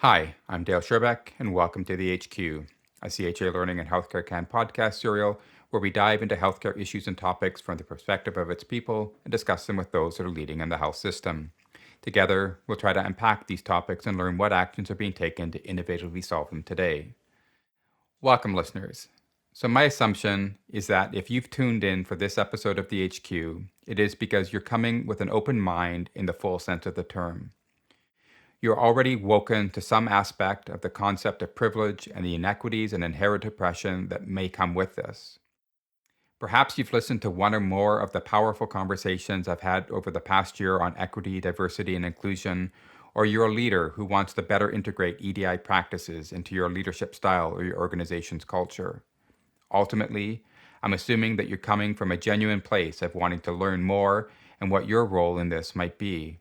Hi, I'm Dale Sherbeck, and welcome to the HQ, a CHA Learning and Healthcare Can podcast serial where we dive into healthcare issues and topics from the perspective of its people and discuss them with those that are leading in the health system. Together, we'll try to unpack these topics and learn what actions are being taken to innovatively solve them today. Welcome, listeners. So, my assumption is that if you've tuned in for this episode of the HQ, it is because you're coming with an open mind in the full sense of the term. You're already woken to some aspect of the concept of privilege and the inequities and inherent oppression that may come with this. Perhaps you've listened to one or more of the powerful conversations I've had over the past year on equity, diversity, and inclusion, or you're a leader who wants to better integrate EDI practices into your leadership style or your organization's culture. Ultimately, I'm assuming that you're coming from a genuine place of wanting to learn more and what your role in this might be.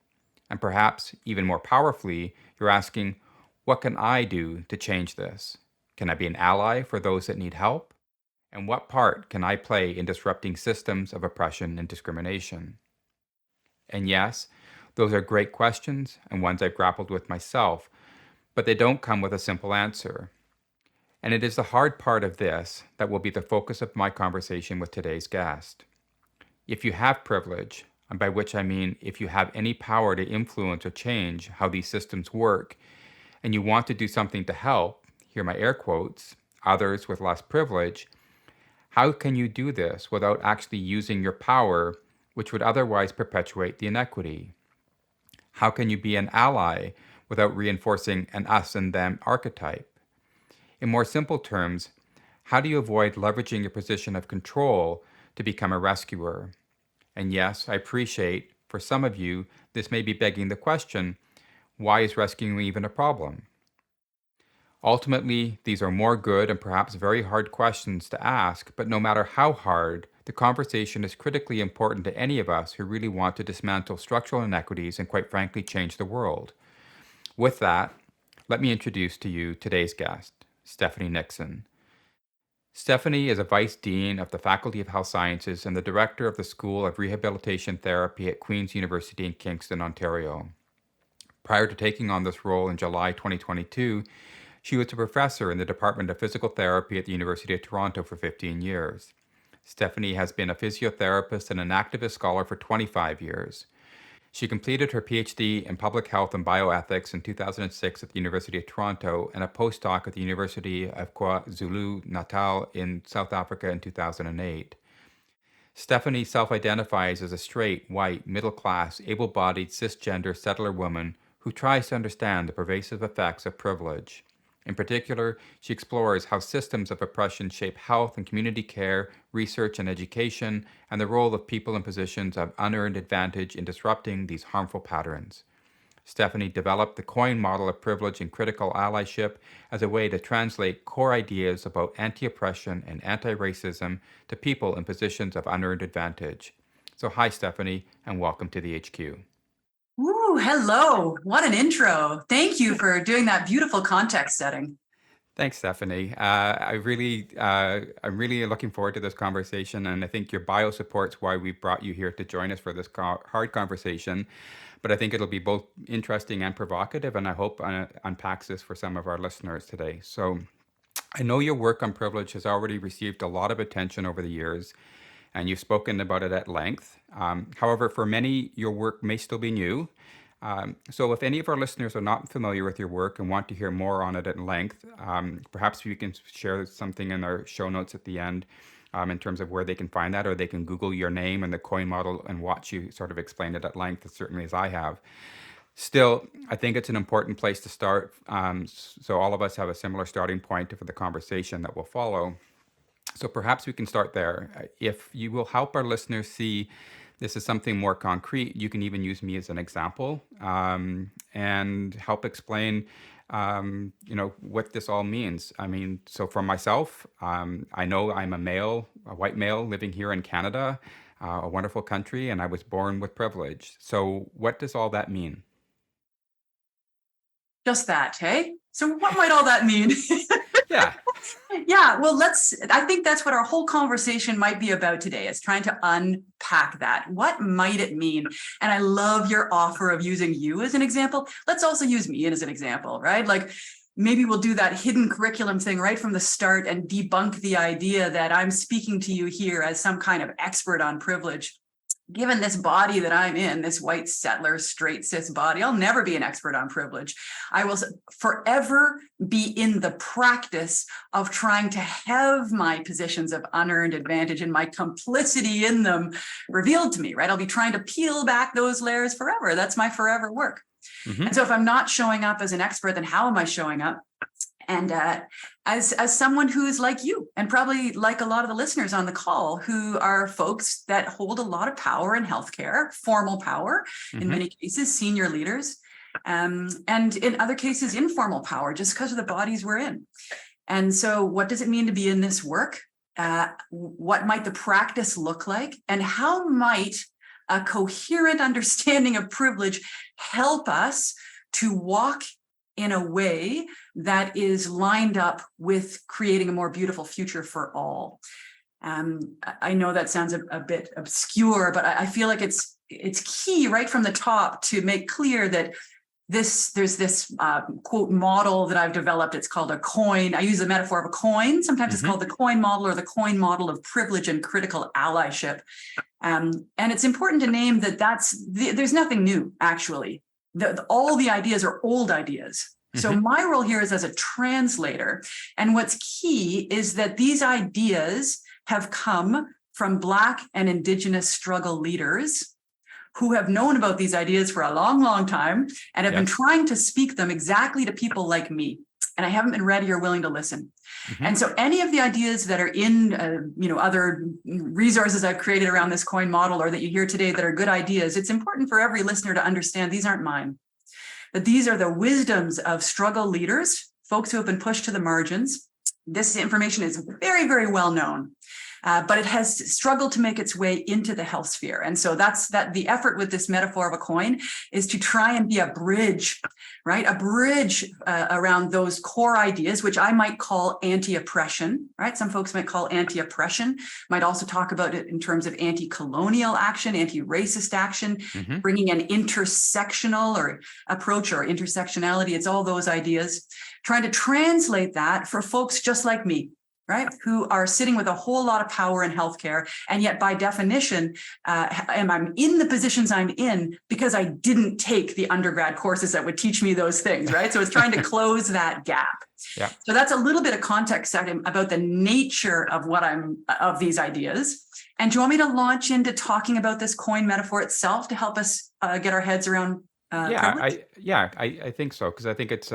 And perhaps, even more powerfully, you're asking, what can I do to change this? Can I be an ally for those that need help? And what part can I play in disrupting systems of oppression and discrimination? And yes, those are great questions and ones I've grappled with myself, but they don't come with a simple answer. And it is the hard part of this that will be the focus of my conversation with today's guest. If you have privilege, and by which I mean if you have any power to influence or change how these systems work, and you want to do something to help, here my air quotes, others with less privilege, how can you do this without actually using your power, which would otherwise perpetuate the inequity? How can you be an ally without reinforcing an us and them archetype? In more simple terms, how do you avoid leveraging your position of control to become a rescuer? And yes, I appreciate, for some of you, this may be begging the question, why is rescuing even a problem? Ultimately, these are more good and perhaps very hard questions to ask, but no matter how hard, the conversation is critically important to any of us who really want to dismantle structural inequities and, quite frankly, change the world. With that, let me introduce to you today's guest, Stephanie Nixon. Stephanie is a Vice Dean of the Faculty of Health Sciences and the Director of the School of Rehabilitation Therapy at Queen's University in Kingston, Ontario. Prior to taking on this role in July 2022, she was a professor in the Department of Physical Therapy at the University of Toronto for 15 years. Stephanie has been a physiotherapist and an activist scholar for 25 years. She completed her PhD in Public Health and Bioethics in 2006 at the University of Toronto and a postdoc at the University of KwaZulu-Natal in South Africa in 2008. Stephanie self-identifies as a straight, white, middle-class, able-bodied, cisgender settler woman who tries to understand the pervasive effects of privilege. In particular, she explores how systems of oppression shape health and community care, research and education, and the role of people in positions of unearned advantage in disrupting these harmful patterns. Stephanie developed the COIN model of privilege and critical allyship as a way to translate core ideas about anti-oppression and anti-racism to people in positions of unearned advantage. So hi, Stephanie, and welcome to the HQ. Ooh, hello. What an intro. Thank you for doing that beautiful context setting. Thanks, Stephanie. I'm really looking forward to this conversation, and I think your bio supports why we brought you here to join us for this hard conversation. But I think it'll be both interesting and provocative, and I hope unpacks this for some of our listeners today. So, I know your work on privilege has already received a lot of attention over the years, and you've spoken about it at length. However, for many, your work may still be new. So if any of our listeners are not familiar with your work and want to hear more on it at length, perhaps we can share something in our show notes at the end in terms of where they can find that, or they can Google your name and the COIN model and watch you sort of explain it at length, certainly as I have. Still, I think it's an important place to start, so all of us have a similar starting point for the conversation that will follow. So perhaps we can start there. If you will help our listeners see this is something more concrete, you can even use me as an example and help explain, what this all means. I mean, so for myself, I know I'm a white male living here in Canada, a wonderful country, and I was born with privilege. So what does all that mean? Just that, hey? So what might all that mean? Yeah. Yeah, well, I think that's what our whole conversation might be about today, is trying to unpack that. What might it mean? And I love your offer of using you as an example. Let's also use me as an example, right? Like maybe we'll do that hidden curriculum thing right from the start and debunk the idea that I'm speaking to you here as some kind of expert on privilege. Given this body that I'm in, this white settler, straight cis body, I'll never be an expert on privilege. I will forever be in the practice of trying to have my positions of unearned advantage and my complicity in them revealed to me, right? I'll be trying to peel back those layers forever. That's my forever work. Mm-hmm. And so if I'm not showing up as an expert, then how am I showing up? And as someone who's like you, and probably like a lot of the listeners on the call, who are folks that hold a lot of power in healthcare, formal power, in Mm-hmm. many cases, senior leaders, and in other cases, informal power, just because of the bodies we're in. And so what does it mean to be in this work? What might the practice look like? And how might a coherent understanding of privilege help us to walk in a way that is lined up with creating a more beautiful future for all? I know that sounds a bit obscure, but I feel like it's key right from the top to make clear that there's this quote model that I've developed. It's called a coin. I use the metaphor of a coin. Sometimes it's called the coin model, or the coin model of privilege and critical allyship. And it's important to name that there's nothing new, actually. All the ideas are old ideas. So my role here is as a translator. And what's key is that these ideas have come from Black and Indigenous struggle leaders who have known about these ideas for a long, long time and have been trying to speak them exactly to people like me. And I haven't been ready or willing to listen. And so any of the ideas that are in other resources I've created around this coin model, or that you hear today, that are good ideas, it's important for every listener to understand these aren't mine. That these are the wisdoms of struggle leaders, folks who have been pushed to the margins. This information is very, very well known, but it has struggled to make its way into the health sphere. And so the effort with this metaphor of a coin is to try and be a bridge, right? A bridge around those core ideas, which I might call anti-oppression, right? Some folks might call anti-oppression, might also talk about it in terms of anti-colonial action, anti-racist action, bringing an intersectional or approach, or intersectionality. It's all those ideas, trying to translate that for folks just like me, right, who are sitting with a whole lot of power in healthcare, and yet by definition, I'm in the positions I'm in because I didn't take the undergrad courses that would teach me those things, right? So it's trying to close that gap. Yeah. So that's a little bit of context about the nature of these ideas. And do you want me to launch into talking about this coin metaphor itself to help us get our heads around privilege? I think so, because I think it's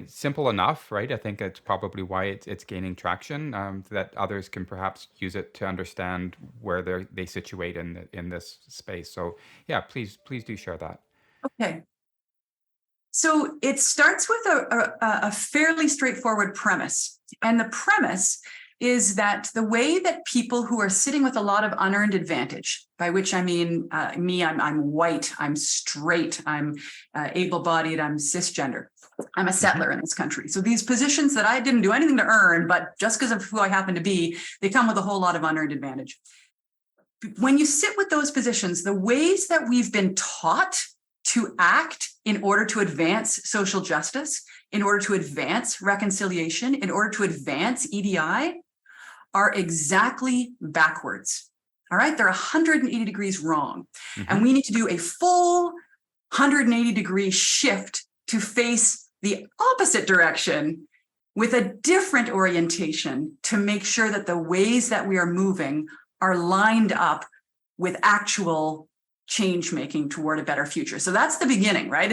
simple enough, right? I think it's probably why it's gaining traction, that others can perhaps use it to understand where they situate in this space. So yeah, please do share that. Okay. So it starts with a fairly straightforward premise. And the premise is that the way that people who are sitting with a lot of unearned advantage, by which I mean I'm white, I'm straight, I'm able-bodied, I'm cisgender, I'm a settler in this country. So these positions that I didn't do anything to earn, but just because of who I happen to be, they come with a whole lot of unearned advantage. When you sit with those positions, the ways that we've been taught to act in order to advance social justice, in order to advance reconciliation, in order to advance EDI, are exactly backwards. All right, they're 180 degrees wrong. And we need to do a full 180-degree shift to face the opposite direction with a different orientation to make sure that the ways that we are moving are lined up with actual change making toward a better future. So that's the beginning, right?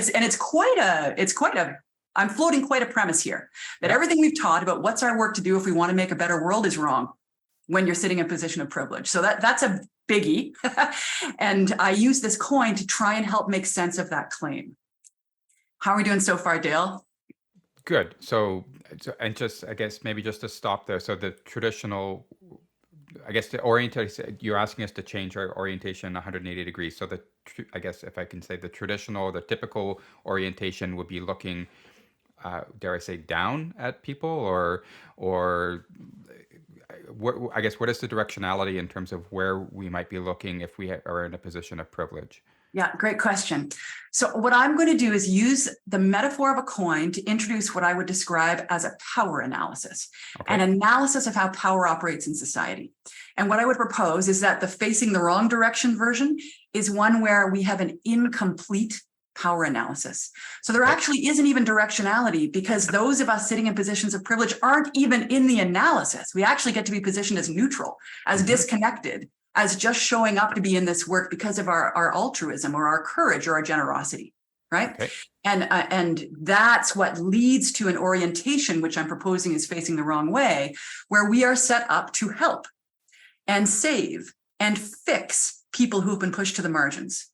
I'm floating quite a premise here that everything we've taught about what's our work to do if we want to make a better world is wrong when you're sitting in a position of privilege. So that's a biggie. And I use this coin to try and help make sense of that claim. How are we doing so far, Dale? Good. So and just, I guess, maybe just to stop there. So the traditional, I guess, you're asking us to change our orientation 180 degrees. So I guess if I can say, the traditional, the typical orientation would be looking dare I say, down at people, or I guess what is the directionality in terms of where we might be looking if we are in a position of privilege? Yeah, great question. So what I'm going to do is use the metaphor of a coin to introduce what I would describe as a power analysis, an Okay. analysis of how power operates in society. And what I would propose is that the facing the wrong direction version is one where we have an incomplete power analysis. So there Okay. actually isn't even directionality, because those of us sitting in positions of privilege aren't even in the analysis. We actually get to be positioned as neutral, as disconnected, as just showing up to be in this work because of our altruism or our courage or our generosity, right? Okay. And that's what leads to an orientation, which I'm proposing is facing the wrong way, where we are set up to help and save and fix people who've been pushed to the margins,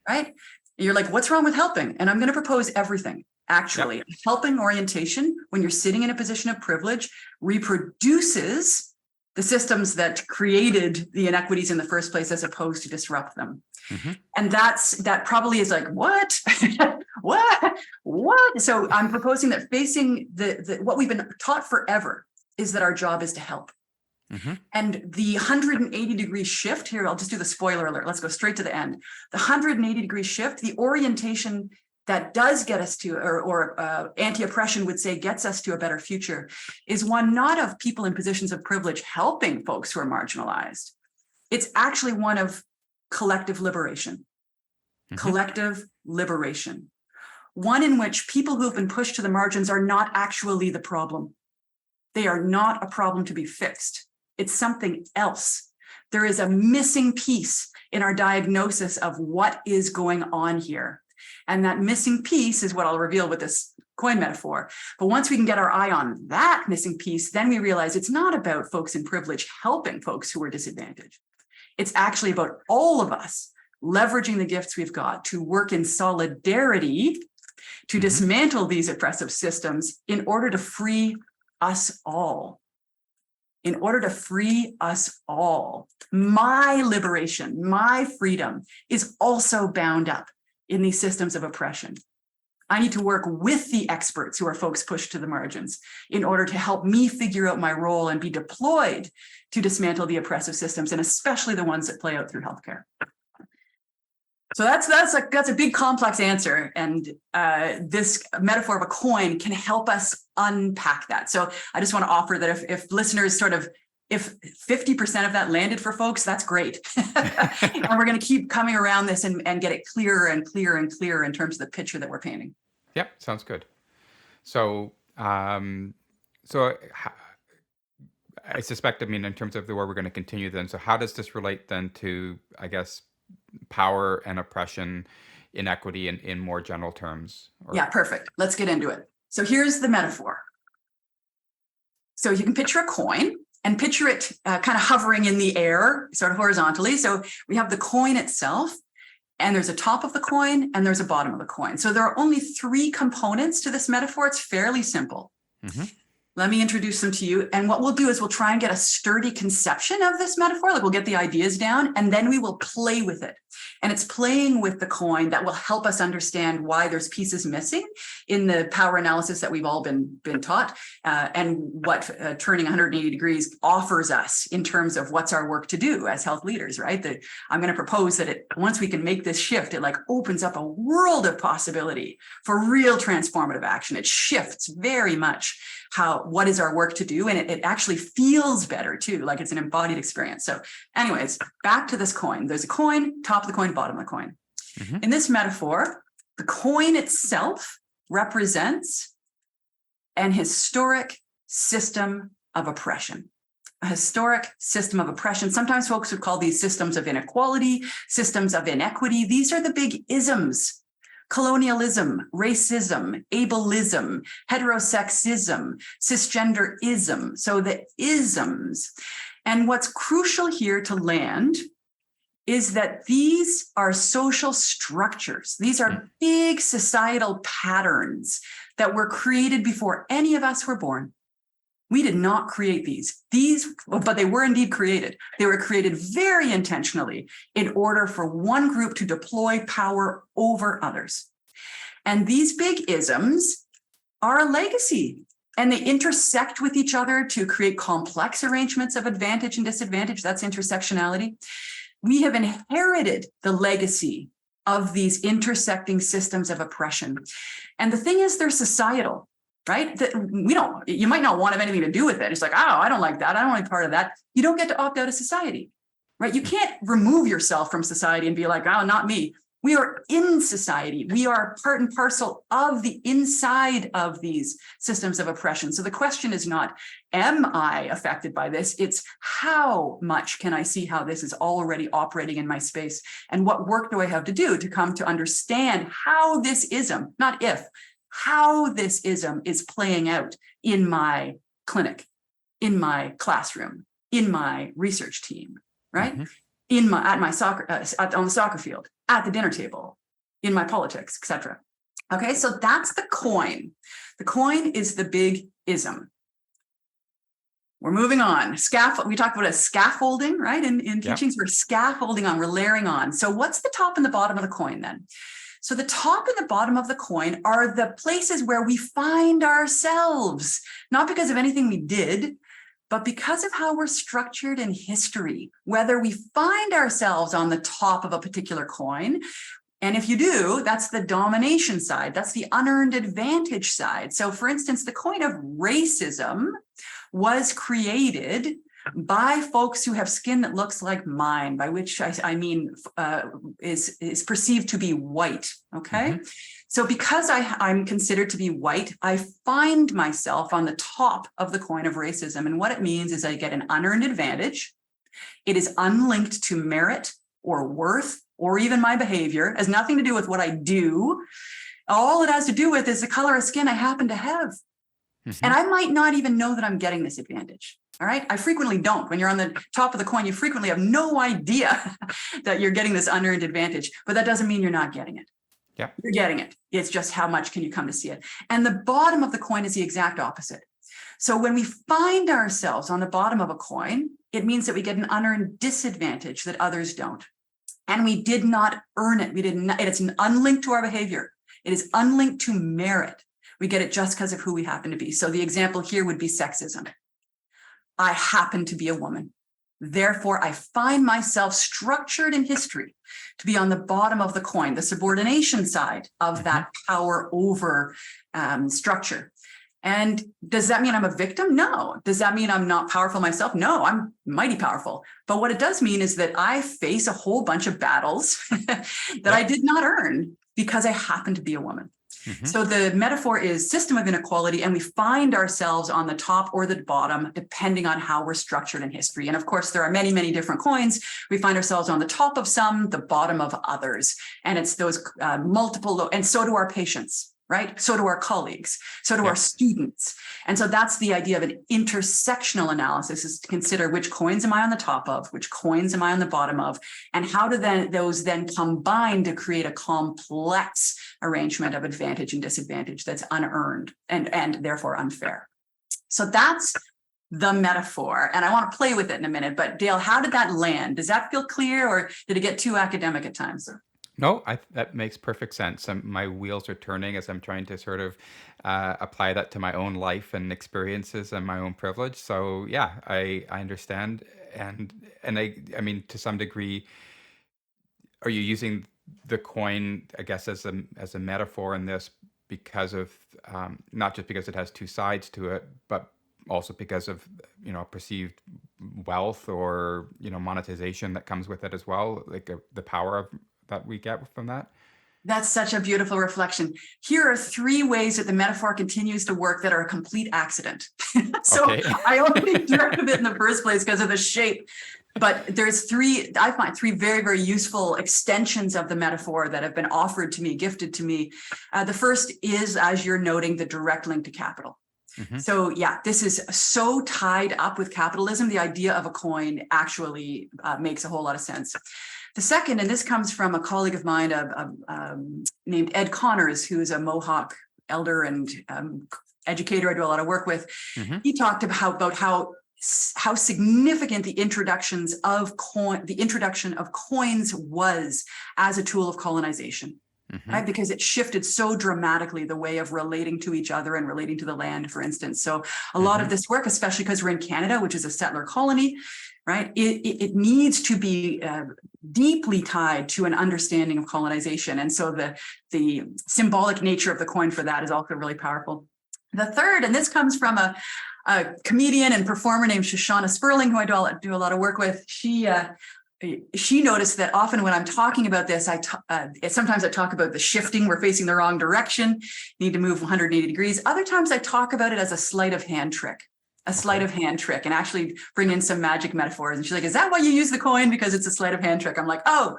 right? You're like, what's wrong with helping? And I'm going to propose everything. Actually, Yep. helping orientation, when you're sitting in a position of privilege, reproduces the systems that created the inequities in the first place, as opposed to disrupt them. And that probably is like, what? What? So I'm proposing that facing what we've been taught forever is that our job is to help. And the 180-degree shift here, I'll just do the spoiler alert. Let's go straight to the end. The 180-degree shift, the orientation that does get us to, or anti-oppression would say gets us to a better future, is one not of people in positions of privilege helping folks who are marginalized. It's actually one of collective liberation. Collective liberation. One in which people who have been pushed to the margins are not actually the problem. They are not a problem to be fixed. It's something else. There is a missing piece in our diagnosis of what is going on here. And that missing piece is what I'll reveal with this coin metaphor. But once we can get our eye on that missing piece, then we realize it's not about folks in privilege helping folks who are disadvantaged. It's actually about all of us leveraging the gifts we've got to work in solidarity to dismantle these oppressive systems in order to free us all. In order to free us all. My liberation, my freedom is also bound up in these systems of oppression. I need to work with the experts who are folks pushed to the margins in order to help me figure out my role and be deployed to dismantle the oppressive systems, and especially the ones that play out through healthcare. So that's a big complex answer, and this metaphor of a coin can help us unpack that. So I just want to offer that if listeners if 50% of that landed for folks, that's great. And we're going to keep coming around this and get it clearer and clearer and clearer in terms of the picture that we're painting. Yep, sounds good. So, so I suspect, I mean, in terms of where we're going to continue then, so how does this relate then to, I guess, power and oppression, inequity in more general terms? Yeah, perfect. Let's get into it. So here's the metaphor. So you can picture a coin and picture it kind of hovering in the air, sort of horizontally. So we have the coin itself, and there's a top of the coin and there's a bottom of the coin. So there are only 3 components to this metaphor. It's fairly simple. Let me introduce them to you. And what we'll do is we'll try and get a sturdy conception of this metaphor. Like, we'll get the ideas down and then we will play with it. And it's playing with the coin that will help us understand why there's pieces missing in the power analysis that we've all been taught, and what turning 180 degrees offers us in terms of what's our work to do as health leaders, right? That I'm going to propose that once we can make this shift, it like opens up a world of possibility for real transformative action. It shifts very much what is our work to do, and it actually feels better too, like it's an embodied experience. So anyways, back to this coin. There's a coin, top of the coin, bottom of the coin. In this metaphor, the coin itself represents an historic system of oppression. A historic system of oppression. Sometimes folks would call these systems of inequality, systems of inequity. These are the big isms. Colonialism, racism, ableism, heterosexism, cisgenderism. So the isms. And what's crucial here to land is that these are social structures. These are big societal patterns that were created before any of us were born. We did not create these, but they were indeed created. They were created very intentionally in order for one group to deploy power over others. And these big isms are a legacy, and they intersect with each other to create complex arrangements of advantage and disadvantage. That's intersectionality. We have inherited the legacy of these intersecting systems of oppression. And the thing is, they're societal, right? That you might not want to have anything to do with it. It's like, oh, I don't like that. I don't want to be part of that. You don't get to opt out of society, right? You can't remove yourself from society and be like, oh, not me. We are in society. We are part and parcel of the inside of these systems of oppression. So the question is not, am I affected by this? It's how much can I see how this is already operating in my space? And what work do I have to do to come to understand how this ism, not if, how this ism is playing out in my clinic, in my classroom, in my research team, right? Mm-hmm. On the soccer field, at the dinner table, in my politics, etc. Okay, so that's the coin. The coin is the big ism. We're moving on. We talked about a scaffolding, right? In teachings, we're scaffolding on, we're layering on. So what's the top and the bottom of the coin then? So the top and the bottom of the coin are the places where we find ourselves, not because of anything we did, but because of how we're structured in history, whether we find ourselves on the top of a particular coin. And if you do, that's the domination side. That's the unearned advantage side. So for instance, the coin of racism was created by folks who have skin that looks like mine, by which I mean is perceived to be white, okay? Mm-hmm. So because I'm considered to be white, I find myself on the top of the coin of racism. And what it means is I get an unearned advantage. It is unlinked to merit or worth or even my behavior. It has nothing to do with what I do. All it has to do with is the color of skin I happen to have. Mm-hmm. And I might not even know that I'm getting this advantage. All right. I frequently don't. When you're on the top of the coin, you frequently have no idea that you're getting this unearned advantage, but that doesn't mean you're not getting it. Yeah. You're getting it. It's just how much can you come to see it? And the bottom of the coin is the exact opposite. So when we find ourselves on the bottom of a coin, it means that we get an unearned disadvantage that others don't. And we did not earn it. It's unlinked to our behavior. It is unlinked to merit. We get it just because of who we happen to be. So the example here would be sexism. I happen to be a woman. Therefore, I find myself structured in history to be on the bottom of the coin, the subordination side of that power over structure. And does that mean I'm a victim? No. Does that mean I'm not powerful myself? No, I'm mighty powerful. But what it does mean is that I face a whole bunch of battles that I did not earn because I happen to be a woman. Mm-hmm. So the metaphor is system of inequality, and we find ourselves on the top or the bottom, depending on how we're structured in history. And of course, there are many, many different coins. We find ourselves on the top of some, the bottom of others. And it's those multiple, and so do our patients, right? So do our colleagues, so do our students. And so that's the idea of an intersectional analysis, is to consider which coins am I on the top of, which coins am I on the bottom of, and how do those then combine to create a complex arrangement of advantage and disadvantage that's unearned and therefore unfair. So that's the metaphor. And I want to play with it in a minute, but Dale, how did that land? Does that feel clear, or did it get too academic at times? No, that makes perfect sense. My wheels are turning as I'm trying to sort of apply that to my own life and experiences and my own privilege. So yeah, I understand, and I mean, to some degree, are you using the coin, I guess, as a metaphor in this because of not just because it has two sides to it, but also because of perceived wealth or monetization that comes with it as well, like the power that we get from that? That's such a beautiful reflection. Here are three ways that the metaphor continues to work that are a complete accident. So okay. I only dreamt of it in the first place because of the shape. But I find three very, very useful extensions of the metaphor that have been offered to me, gifted to me. The first is, as you're noting, the direct link to capital. Mm-hmm. So yeah, this is so tied up with capitalism. The idea of a coin actually makes a whole lot of sense. The second, and this comes from a colleague of mine named Ed Connors, who is a Mohawk elder and educator I do a lot of work with. Mm-hmm. He talked about how significant the introduction of coins was as a tool of colonization. right? Because it shifted so dramatically the way of relating to each other and relating to the land, for instance. So a lot of this work, especially because we're in Canada, which is a settler colony, right? It needs to be deeply tied to an understanding of colonization. And so the symbolic nature of the coin for that is also really powerful. The third, and this comes from a comedian and performer named Shoshana Sperling, who I do a lot of work with. She noticed that often when I'm talking about this, sometimes I talk about the shifting, we're facing the wrong direction, need to move 180 degrees. Other times I talk about it as a sleight of hand trick, and actually bring in some magic metaphors. And she's like, is that why you use the coin? Because it's a sleight of hand trick. I'm like, oh,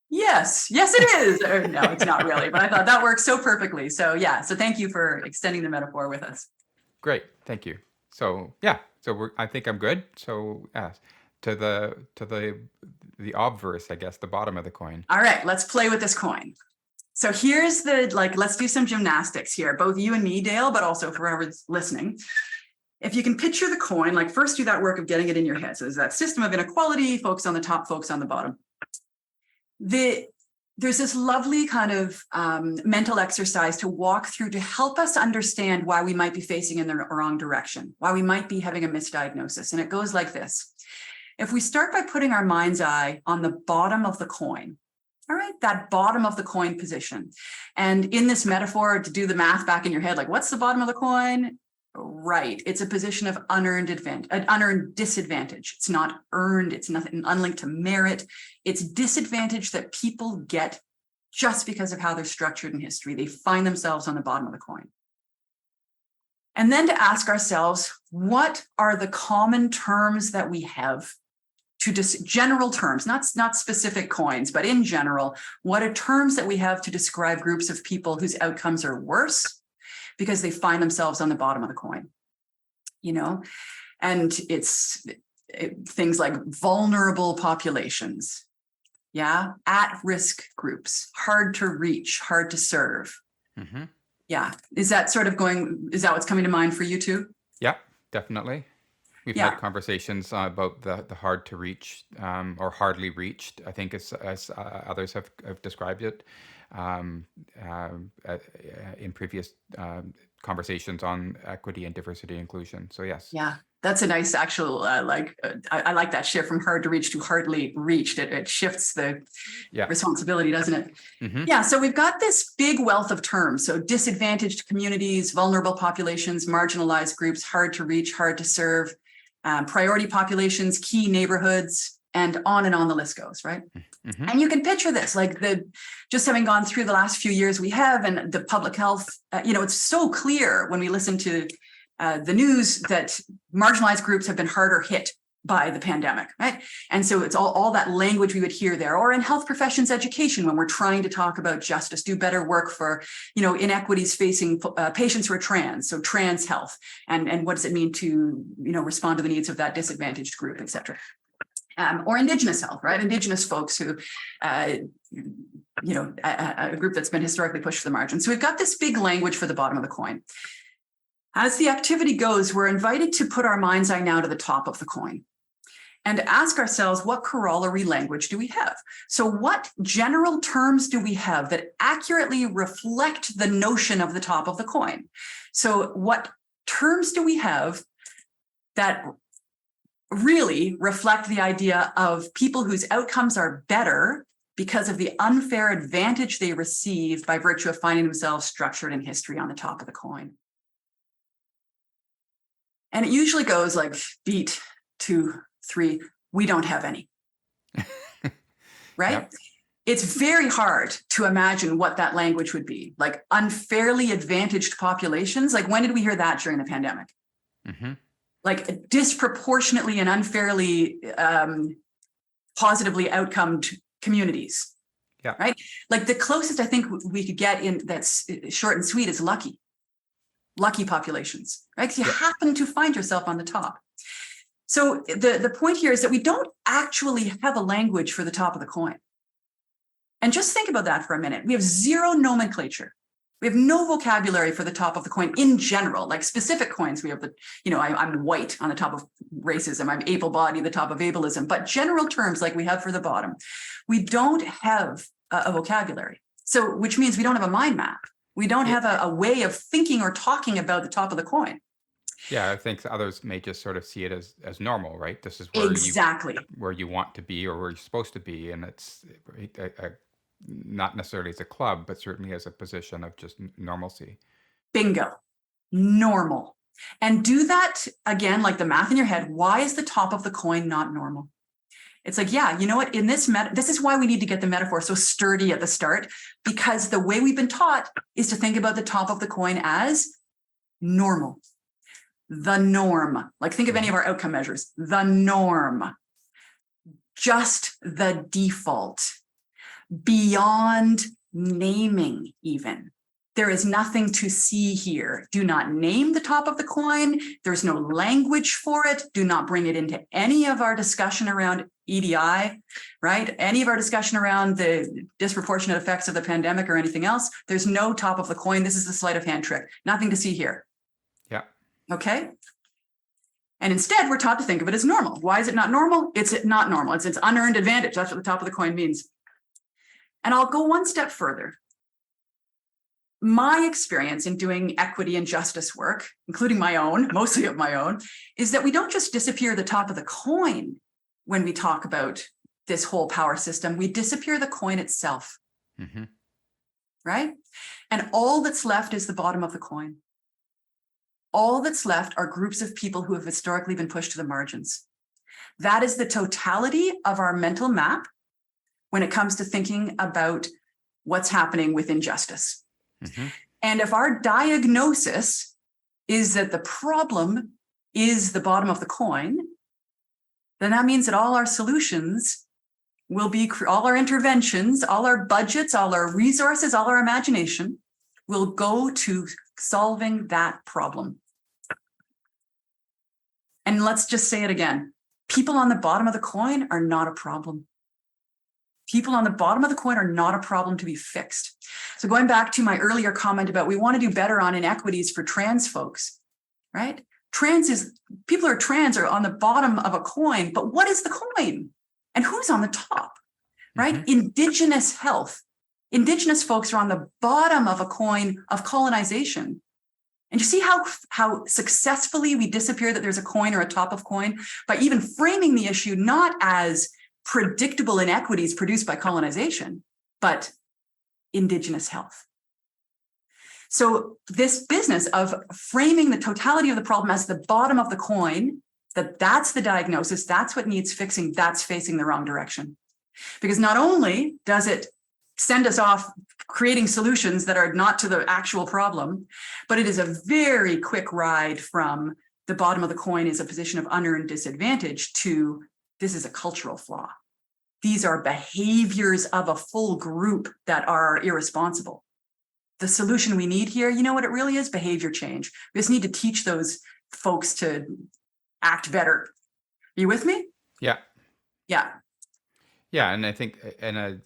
yes, it is. Or, no, it's not really, but I thought that works so perfectly. So yeah, so thank you for extending the metaphor with us. Great, thank you. So I think I'm good. So to the obverse, I guess, the bottom of the coin. All right, let's play with this coin. So here's let's do some gymnastics here, both you and me, Dale, but also for whoever's listening. If you can picture the coin, first do that work of getting it in your head. So there's that system of inequality, folks on the top, folks on the bottom. There's this lovely kind of mental exercise to walk through to help us understand why we might be facing in the wrong direction, why we might be having a misdiagnosis. And it goes like this. If we start by putting our mind's eye on the bottom of the coin, all right, that bottom of the coin position. And in this metaphor, to do the math back in your head, what's the bottom of the coin? Right, it's a position of unearned disadvantage. It's not earned, it's nothing unlinked to merit. It's disadvantage that people get just because of how they're structured in history. They find themselves on the bottom of the coin. And then to ask ourselves, what are the common terms that we have to general terms, not specific coins, but in general, what are terms that we have to describe groups of people whose outcomes are worse because they find themselves on the bottom of the coin, and it's things like vulnerable populations, at-risk groups, hard to reach, hard to serve. Is that what's coming to mind for you too? Yeah, definitely. We've had conversations about the hard to reach or hardly reached, I think, as others have described it in previous conversations on equity and diversity and inclusion. So yes. Yeah, that's a nice actual, I like that shift from hard to reach to hardly reached. It shifts the responsibility, doesn't it? Yeah, so we've got this big wealth of terms. So disadvantaged communities, vulnerable populations, marginalized groups, hard to reach, hard to serve, priority populations, key neighborhoods, and on the list goes, right? And you can picture this, just having gone through the last few years we have, and the public health, it's so clear when we listen to the news that marginalized groups have been harder hit by the pandemic, right? And so it's all that language we would hear there, or in health professions education, when we're trying to talk about justice, do better work for, inequities facing patients who are trans, so trans health, and what does it mean to, respond to the needs of that disadvantaged group, et cetera. Or Indigenous health, right? Indigenous folks who, a group that's been historically pushed to the margin. So we've got this big language for the bottom of the coin. As the activity goes, we're invited to put our mind's eye now to the top of the coin and ask ourselves, what corollary language do we have? So what general terms do we have that accurately reflect the notion of the top of the coin? So what terms do we have that really reflect the idea of people whose outcomes are better because of the unfair advantage they receive by virtue of finding themselves structured in history on the top of the coin? And it usually goes like beat 2, 3, we don't have any, right? Yep. It's very hard to imagine what that language would be, like unfairly advantaged populations. Like, when did we hear that during the pandemic? Like disproportionately and unfairly positively outcomed communities, right? Like the closest I think we could get in that's short and sweet is lucky populations, right? Because you happen to find yourself on the top. So the point here is that we don't actually have a language for the top of the coin. And just think about that for a minute. We have zero nomenclature. We have no vocabulary for the top of the coin in general, like specific coins. We have I'm white on the top of racism. I'm able-bodied, the top of ableism. But general terms like we have for the bottom, we don't have a vocabulary. So, which means we don't have a mind map. We don't have a way of thinking or talking about the top of the coin. Yeah, I think others may just sort of see it as normal, right? This is Exactly. where you want to be or where you're supposed to be, and it's not necessarily as a club, but certainly as a position of just normalcy. Bingo. Normal. And do that again, like the math in your head. Why is the top of the coin not normal? It's like, yeah, you know what? In this this is why we need to get the metaphor so sturdy at the start, because the way we've been taught is to think about the top of the coin as normal. The norm. Like, think of any of our outcome measures. The norm. Just the default. Beyond naming, even. There is nothing to see here. Do not name the top of the coin. There's no language for it. Do not bring it into any of our discussion around EDI, right? Any of our discussion around the disproportionate effects of the pandemic or anything else. There's no top of the coin. This is the sleight of hand trick. Nothing to see here. Yeah. Okay. And instead, we're taught to think of it as normal. Why is it not normal? It's not normal. It's unearned advantage. That's what the top of the coin means. And I'll go one step further. My experience in doing equity and justice work, including my own, mostly of my own, is that we don't just disappear the top of the coin when we talk about this whole power system. We disappear the coin itself, right? And all that's left is the bottom of the coin. All that's left are groups of people who have historically been pushed to the margins. That is the totality of our mental map when it comes to thinking about what's happening with injustice. And if our diagnosis is that the problem is the bottom of the coin, then that means that all our solutions will be, all our interventions, all our budgets, all our resources, all our imagination will go to solving that problem. And let's just say it again. People on the bottom of the coin are not a problem. People on the bottom of the coin are not a problem to be fixed. So going back to my earlier comment about we want to do better on inequities for trans folks, right? People who are trans are on the bottom of a coin, but what is the coin? And who's on the top, right? Indigenous health. Indigenous folks are on the bottom of a coin of colonization. And you see how successfully we disappear that there's a coin or a top of coin by even framing the issue not as predictable inequities produced by colonization, but Indigenous health. So this business of framing the totality of the problem as the bottom of the coin, that's the diagnosis, that's what needs fixing, that's facing the wrong direction. Because not only does it send us off creating solutions that are not to the actual problem, but it is a very quick ride from the bottom of the coin is a position of unearned disadvantage to this is a cultural flaw. These are behaviors of a full group that are irresponsible. The solution we need here, you know what it really is? Behavior change. We just need to teach those folks to act better. Are you with me? Yeah. Yeah. Yeah. And I think, and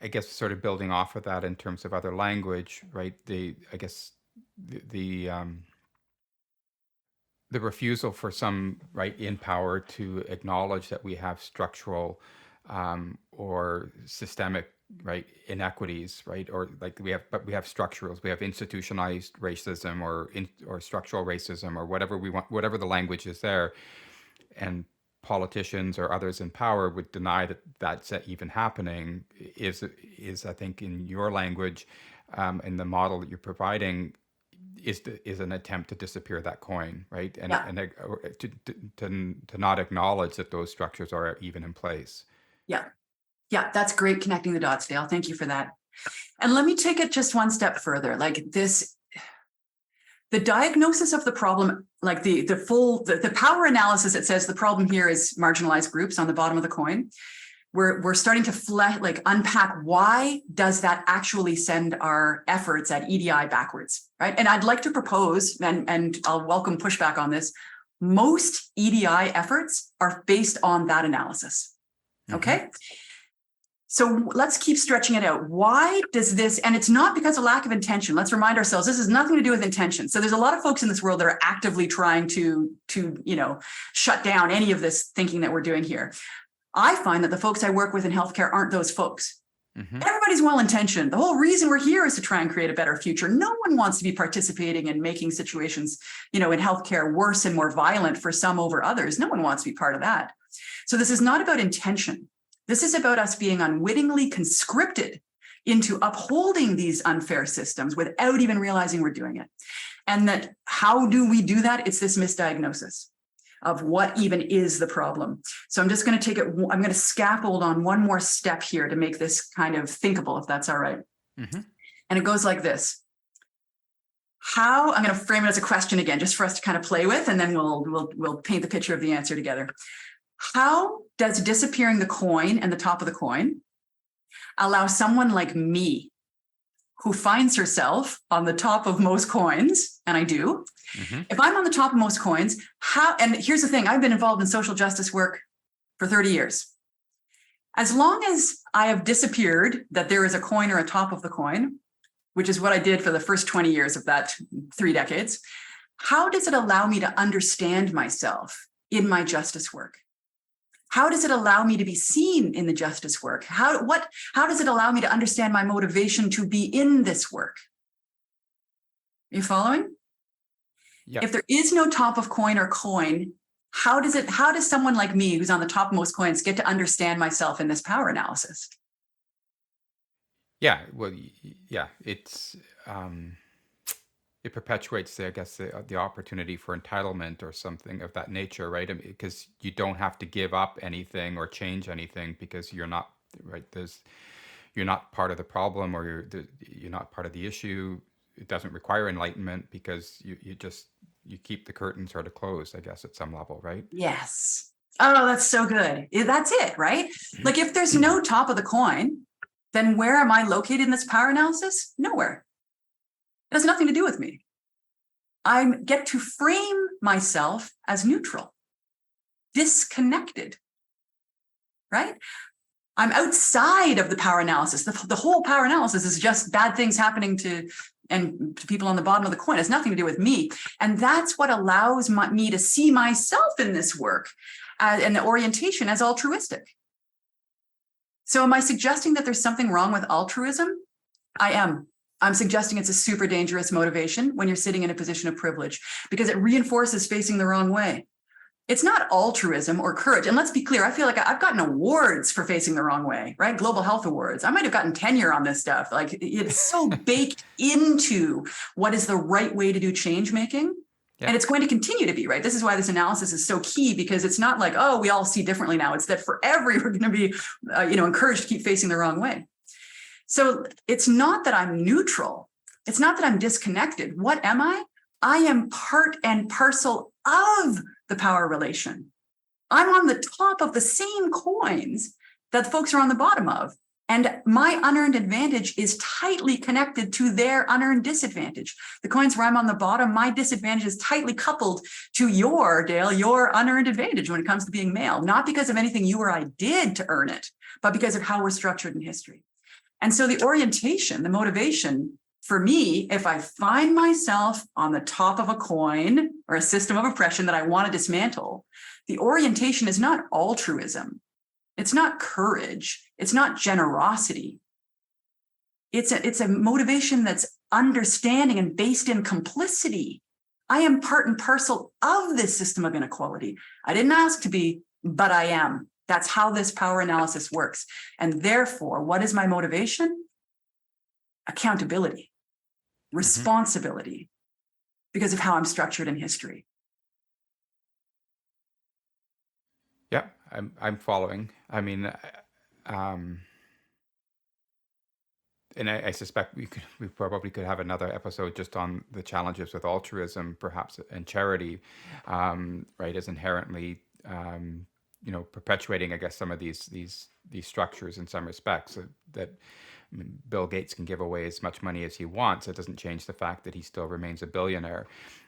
I guess sort of building off of that in terms of other language, right? The refusal for some right in power to acknowledge that we have structural or systemic right inequities, right? Or like we have structurals, we have institutionalized racism or structural racism or whatever we want, whatever the language is there, and politicians or others in power would deny that that's even happening. Is I think in your language, in the model that you're providing, is an attempt to disappear that coin, right? And to not acknowledge that those structures are even in place. Yeah, that's great connecting the dots, Dale. Thank you for that. And let me take it just one step further. Like this, the diagnosis of the problem, like the power analysis, it says the problem here is marginalized groups on the bottom of the coin. We're starting to unpack why does that actually send our efforts at EDI backwards, right? And I'd like to propose, and I'll welcome pushback on this, most EDI efforts are based on that analysis, okay? So let's keep stretching it out. Why does this, and it's not because of lack of intention. Let's remind ourselves, this has nothing to do with intention. So there's a lot of folks in this world that are actively trying to shut down any of this thinking that we're doing here. I find that the folks I work with in healthcare aren't those folks. Everybody's well-intentioned. The whole reason we're here is to try and create a better future. No one wants to be participating in making situations, in healthcare worse and more violent for some over others. No one wants to be part of that. So this is not about intention. This is about us being unwittingly conscripted into upholding these unfair systems without even realizing we're doing it. And that how do we do that? It's this misdiagnosis of what even is the problem. So I'm just going to I'm going to scaffold on one more step here to make this kind of thinkable, if that's all right. And it goes like this. I'm going to frame it as a question again, just for us to kind of play with, and then we'll paint the picture of the answer together. How does disappearing the coin and the top of the coin allow someone like me, who finds herself on the top of most coins, and I do, if I'm on the top of most coins, and here's the thing, I've been involved in social justice work for 30 years. As long as I have disappeared that there is a coin or a top of the coin, which is what I did for the first 20 years of that 3 decades, how does it allow me to understand myself in my justice work? How does it allow me to be seen in the justice work? How does it allow me to understand my motivation to be in this work? Are you following? Yeah. If there is no top of coin or coin, how does someone like me, who's on the top of most coins, get to understand myself in this power analysis? Yeah. Well, yeah, it perpetuates, I guess, the opportunity for entitlement or something of that nature, right? I mean, because you don't have to give up anything or change anything because you're not, right? You're not part of the problem, or you're not part of the issue. It doesn't require enlightenment because you keep the curtain sort of closed, I guess, at some level, right? Yes. Oh, that's so good. That's it, right? Like if there's no top of the coin, then where am I located in this power analysis? Nowhere. It has nothing to do with me. I get to frame myself as neutral, disconnected, right? I'm outside of the power analysis. The whole power analysis is just bad things happening to people on the bottom of the coin. It has nothing to do with me. And that's what allows me to see myself in this work and the orientation as altruistic. So am I suggesting that there's something wrong with altruism? I am. I'm suggesting it's a super dangerous motivation when you're sitting in a position of privilege, because it reinforces facing the wrong way. It's not altruism or courage. And let's be clear, I feel like I've gotten awards for facing the wrong way, right? Global health awards. I might have gotten tenure on this stuff. Like it's so baked into what is the right way to do change making. Yeah. And it's going to continue to be, right? This is why this analysis is so key, because it's not like, oh, we all see differently now. It's that we're going to be, encouraged to keep facing the wrong way. So it's not that I'm neutral. It's not that I'm disconnected. What am I? I am part and parcel of the power relation. I'm on the top of the same coins that folks are on the bottom of. And my unearned advantage is tightly connected to their unearned disadvantage. The coins where I'm on the bottom, my disadvantage is tightly coupled to Dale, your unearned advantage when it comes to being male, not because of anything you or I did to earn it, but because of how we're structured in history. And so the orientation, the motivation for me, if I find myself on the top of a coin or a system of oppression that I want to dismantle, the orientation is not altruism. It's not courage. It's not generosity. It's a motivation that's understanding and based in complicity. I am part and parcel of this system of inequality. I didn't ask to be, but I am. That's how this power analysis works. And therefore, what is my motivation? Accountability, responsibility, because of how I'm structured in history. Yeah, I'm following. I mean, and I suspect we probably could have another episode just on the challenges with altruism, perhaps, and charity, right, as inherently perpetuating, I guess, some of these structures in some respects. That I mean, Bill Gates can give away as much money as he wants. It doesn't change the fact that he still remains a billionaire,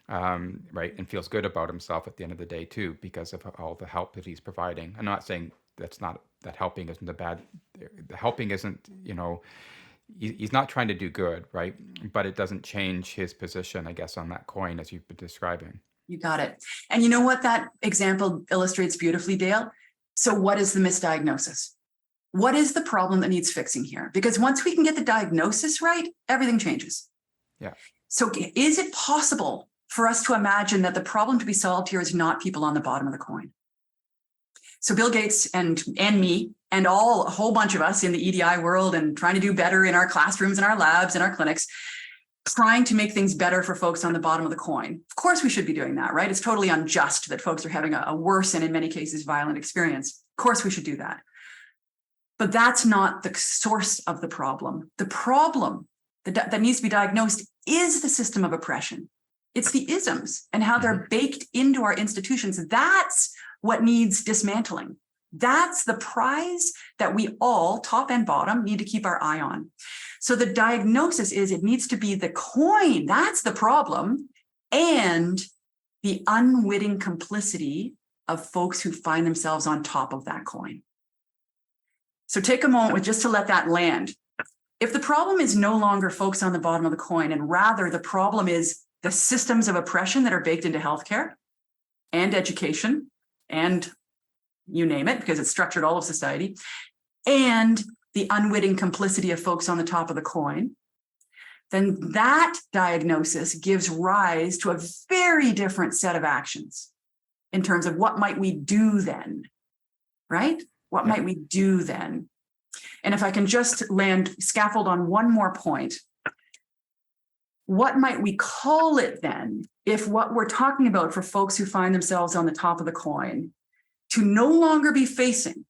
right, and feels good about himself at the end of the day too, because of all the help that he's providing. I'm not saying that helping isn't a bad. The helping isn't, he's not trying to do good, right? But it doesn't change his position, I guess, on that coin as you've been describing. You got it. And you know what that example illustrates beautifully, Dale? So what is the misdiagnosis? What is the problem that needs fixing here? Because once we can get the diagnosis right, everything changes. Yeah. So is it possible for us to imagine that the problem to be solved here is not people on the bottom of the coin? So Bill Gates and me and a whole bunch of us in the EDI world and trying to do better in our classrooms and our labs and our clinics, trying to make things better for folks on the bottom of the coin. Of course, we should be doing that, right? It's totally unjust that folks are having a worse and in many cases violent experience. Of course, we should do that. But that's not the source of the problem. The problem that needs to be diagnosed is the system of oppression. It's the isms and how they're baked into our institutions. That's what needs dismantling. That's the prize that we all, top and bottom, need to keep our eye on. So the diagnosis is it needs to be the coin. That's the problem. And the unwitting complicity of folks who find themselves on top of that coin. So take a moment just to let that land. If the problem is no longer folks on the bottom of the coin, and rather the problem is the systems of oppression that are baked into healthcare and education and you name it, because it's structured all of society, and the unwitting complicity of folks on the top of the coin, then that diagnosis gives rise to a very different set of actions in terms of what might we do then, right? What might we do then? And if I can just scaffold on one more point, what might we call it then if what we're talking about for folks who find themselves on the top of the coin to no longer be facing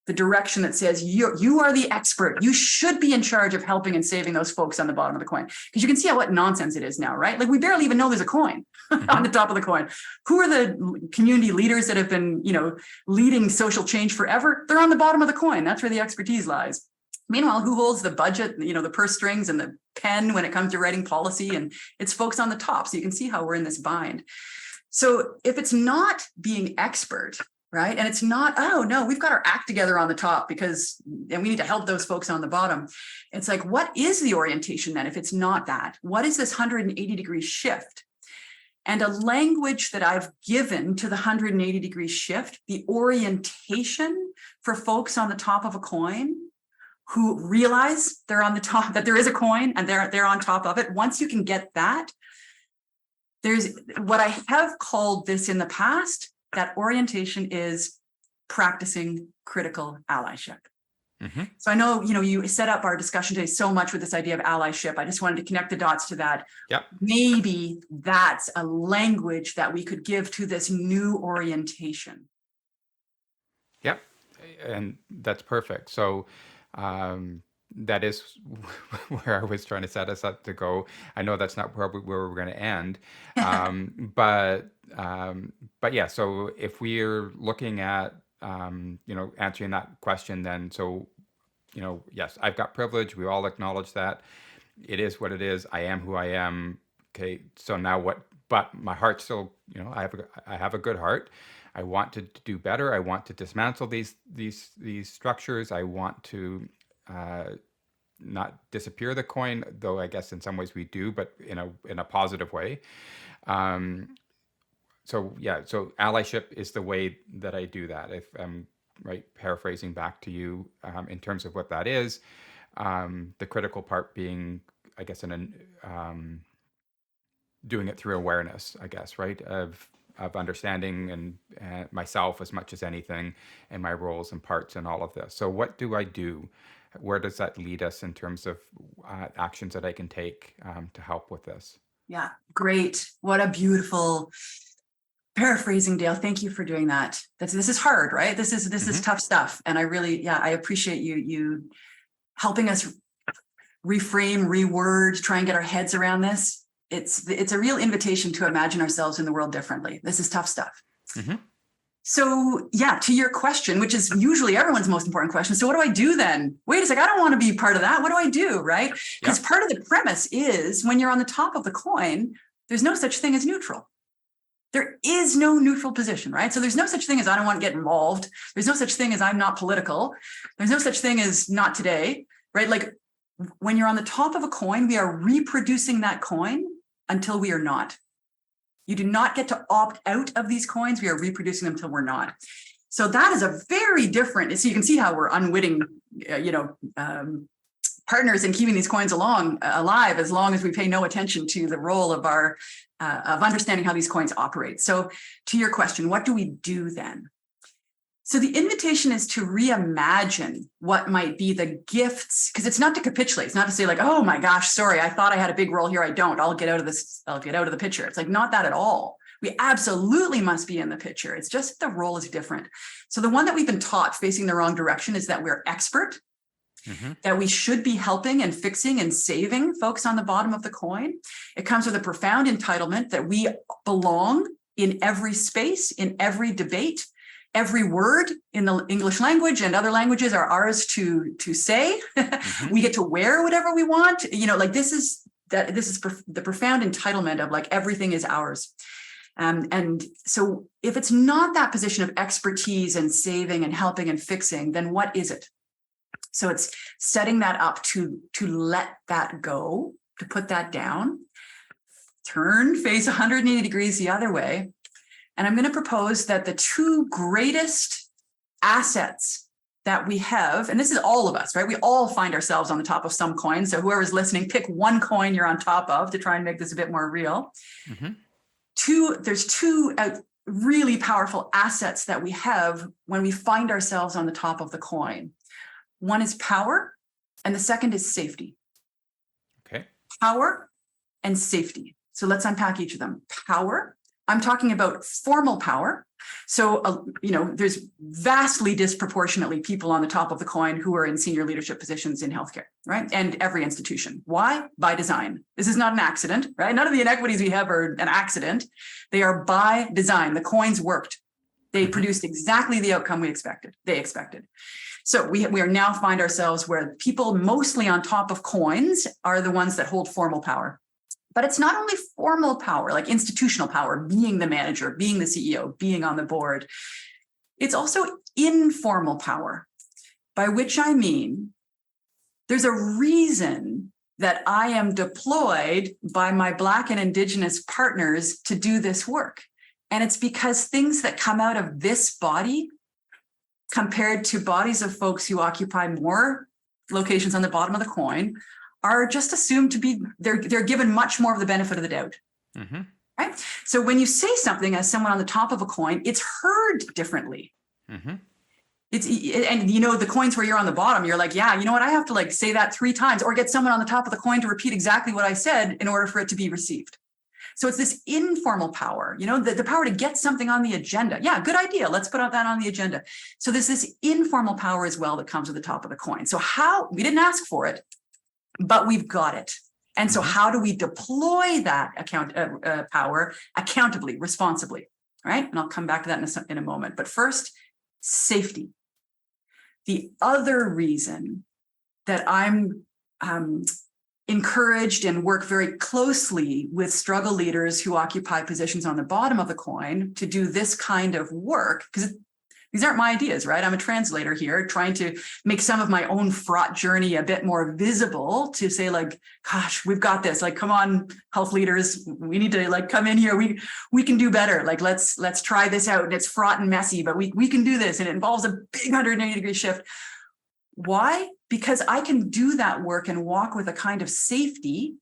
the direction that says you are the expert, you should be in charge of helping and saving those folks on the bottom of the coin? Because you can see what nonsense it is now, right? Like we barely even know there's a coin on the top of the coin. Who are the community leaders that have been, leading social change forever? They're on the bottom of the coin. That's where the expertise lies. Meanwhile, who holds the budget, the purse strings and the pen when it comes to writing policy? And it's folks on the top. So you can see how we're in this bind. So if it's not being expert, right, and it's not, oh no, we've got our act together on the top and we need to help those folks on the bottom. It's like, what is the orientation then if it's not that? What is this 180-degree shift? And a language that I've given to the 180-degree shift, the orientation for folks on the top of a coin who realize they're on the top, that there is a coin and they're on top of it. Once you can get that, there's what I have called this in the past, that orientation is practicing critical allyship. So I know, you set up our discussion today so much with this idea of allyship. I just wanted to connect the dots to that. Yep. Maybe that's a language that we could give to this new orientation. Yep. And that's perfect. So that is where I was trying to set us up to go. I know that's not probably where we're going to end. But yeah, so if we're looking at, answering that question, then, so, yes, I've got privilege. We all acknowledge that. It is what it is. I am who I am. Okay. So now what, but my heart still, I have a good heart. I want to do better. I want to dismantle these structures. I want to not disappear the coin, though I guess in some ways we do, but in a positive way. So allyship is the way that I do that. If I'm paraphrasing back to you in terms of what that is, the critical part being, I guess, doing it through awareness, I guess, right, of understanding and myself as much as anything, and my roles and parts and all of this. So what do I do? Where does that lead us in terms of actions that I can take to help with this? Yeah, great. What a beautiful paraphrasing, Dale. Thank you for doing that. This is hard, right? This is tough stuff. And I really, I appreciate you helping us reframe, reword, try and get our heads around this. It's a real invitation to imagine ourselves in the world differently. This is tough stuff. So to your question, which is usually everyone's most important question. So what do I do then? Wait a sec, I don't want to be part of that. What do I do, right? Because part of the premise is when you're on the top of the coin, there's no such thing as neutral. There is no neutral position, right? So there's no such thing as I don't want to get involved. There's no such thing as I'm not political. There's no such thing as not today, right? Like when you're on the top of a coin, we are reproducing that coin until we are not. You do not get to opt out of these coins. We are reproducing them until we're not. So that is a very different, so you can see how we're unwitting, partners in keeping these coins alive, as long as we pay no attention to the role of of understanding how these coins operate. So to your question, what do we do then? So the invitation is to reimagine what might be the gifts, because it's not to capitulate. It's not to say like, oh my gosh, sorry, I thought I had a big role here. I don't. I'll get out of this. I'll get out of the picture. It's like not that at all. We absolutely must be in the picture. It's just the role is different. So the one that we've been taught facing the wrong direction is that we're expert, that we should be helping and fixing and saving folks on the bottom of the coin. It comes with a profound entitlement that we belong in every space, in every debate. Every word in the English language and other languages are ours to say. We get to wear whatever we want. This is the profound entitlement of like everything is ours. And so if it's not that position of expertise and saving and helping and fixing, then what is it? So it's setting that up to let that go, to put that down, face 180 degrees the other way. And I'm going to propose that the two greatest assets that we have, and this is all of us, right? We all find ourselves on the top of some coin. So whoever's listening, pick one coin you're on top of to try and make this a bit more real. There's two really powerful assets that we have when we find ourselves on the top of the coin. One is power, and the second is safety. Okay. Power and safety. So let's unpack each of them. Power. I'm talking about formal power. So, there's vastly disproportionately people on the top of the coin who are in senior leadership positions in healthcare, right? And every institution. Why? By design. This is not an accident, right? None of the inequities we have are an accident. They are by design. The coins worked. They produced exactly the outcome they expected. So we are now find ourselves where people mostly on top of coins are the ones that hold formal power. But it's not only formal power, like institutional power, being the manager, being the CEO, being on the board. It's also informal power, by which I mean there's a reason that I am deployed by my Black and Indigenous partners to do this work. And it's because things that come out of this body compared to bodies of folks who occupy more locations on the bottom of the coin are just assumed to be, they're given much more of the benefit of the doubt. Right? So when you say something as someone on the top of a coin, it's heard differently. The coins where you're on the bottom, you're like, yeah, you know what? I have to like say that 3 times or get someone on the top of the coin to repeat exactly what I said in order for it to be received. So it's this informal power, the power to get something on the agenda. Yeah, good idea. Let's put that on the agenda. So there's this informal power as well that comes at the top of the coin. So we didn't ask for it, but we've got it. And so how do we deploy that power accountably, responsibly, right? And I'll come back to that in a moment. But first, safety. The other reason that I'm encouraged and work very closely with struggle leaders who occupy positions on the bottom of the coin to do this kind of work, because these aren't my ideas, right? I'm a translator here trying to make some of my own fraught journey a bit more visible to say like, gosh, we've got this. Like, come on, health leaders, we need to like come in here. We can do better. Like, let's try this out. And it's fraught and messy, but we can do this. And it involves a big 180-degree shift. Why? Because I can do that work and walk with a kind of safety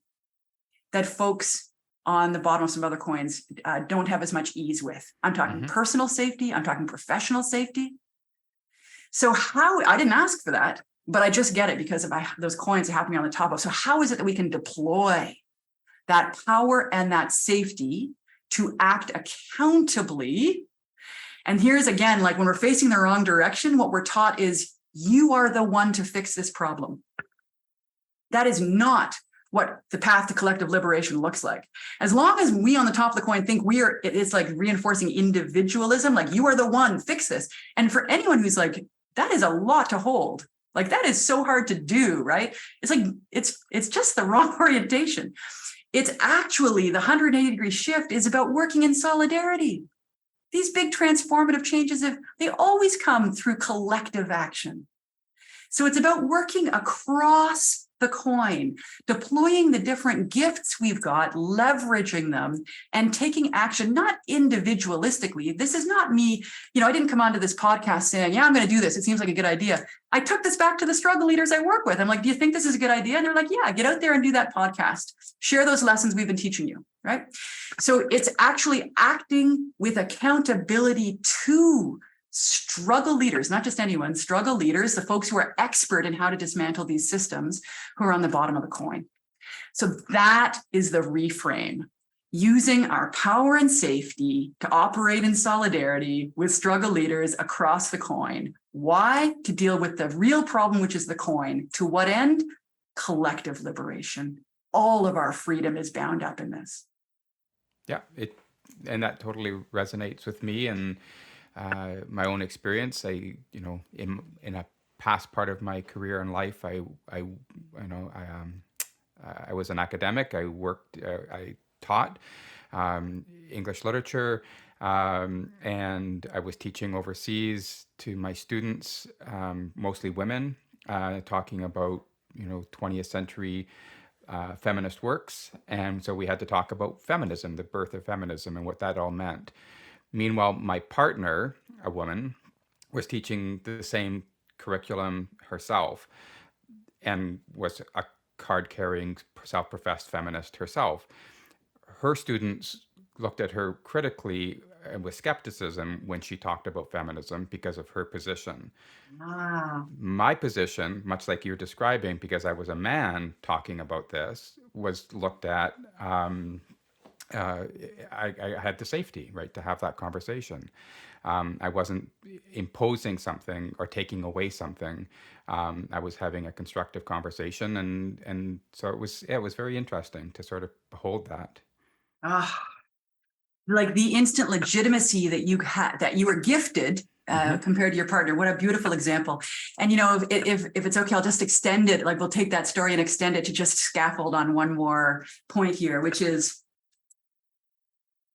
that folks on the bottom of some other coins don't have as much ease with. I'm talking personal safety. I'm talking professional safety. So I didn't ask for that, but I just get it because of those coins happening on the top of. So how is it that we can deploy that power and that safety to act accountably? And here's again, like when we're facing the wrong direction, what we're taught is you are the one to fix this problem. That is not what the path to collective liberation looks like. As long as we on the top of the coin think it's like reinforcing individualism, like you are the one, fix this. And for anyone who's like, that is a lot to hold. Like that is so hard to do, right? It's like, it's just the wrong orientation. It's actually the 180-degree shift is about working in solidarity. These big transformative changes, they always come through collective action. So it's about working across the coin, deploying the different gifts we've got, leveraging them, and taking action, not individualistically. This is not me, I didn't come onto this podcast saying, yeah, I'm going to do this. It seems like a good idea. I took this back to the struggle leaders I work with. I'm like, do you think this is a good idea? And they're like, yeah, get out there and do that podcast. Share those lessons we've been teaching you, right? So it's actually acting with accountability to struggle leaders, not just anyone, struggle leaders, the folks who are expert in how to dismantle these systems, who are on the bottom of the coin. So that is the reframe. Using our power and safety to operate in solidarity with struggle leaders across the coin. Why? To deal with the real problem, which is the coin. To what end? Collective liberation. All of our freedom is bound up in this. Yeah, and that totally resonates with me and my own experience. In a past part of my career and life, I was an academic. I taught English literature, and I was teaching overseas to my students, mostly women, talking about 20th century feminist works. And so we had to talk about feminism, the birth of feminism, and what that all meant. Meanwhile, my partner, a woman, was teaching the same curriculum herself and was a card-carrying, self-professed feminist herself. Her students looked at her critically and with skepticism when she talked about feminism because of her position. Wow. My position, much like you're describing, because I was a man talking about this, was looked at. I had the safety, right, to have that conversation. I wasn't imposing something or taking away something. I was having a constructive conversation, and so it was very interesting to sort of behold that. Like the instant legitimacy that you had, that you were gifted compared to your partner. What a beautiful example. And if it's okay, I'll just extend it. Like we'll take that story and extend it to just scaffold on one more point here, which is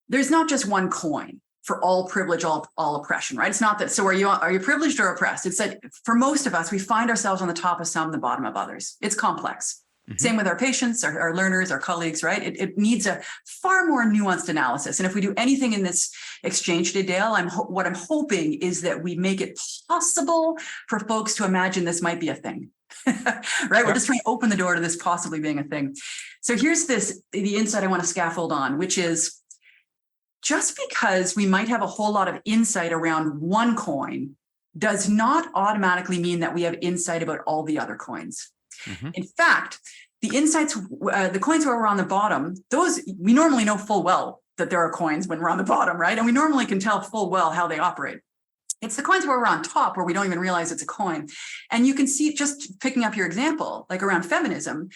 there's not just one coin for all privilege, all oppression, right? It's not that. So are you privileged or oppressed? It's that for most of us, we find ourselves on the top of some, the bottom of others. It's complex. Same with our patients, our learners, our colleagues, right? It needs a far more nuanced analysis. And if we do anything in this exchange today, Dale, what I'm hoping is that we make it possible for folks to imagine this might be a thing, right? We're just trying to open the door to this possibly being a thing. So here's the insight I want to scaffold on, which is just because we might have a whole lot of insight around one coin does not automatically mean that we have insight about all the other coins. In fact, the insights, the coins where we're on the bottom, those we normally know full well that there are coins when we're on the bottom, right? And we normally can tell full well how they operate. It's the coins where we're on top where we don't even realize it's a coin. And you can see, just picking up your example, like around feminism,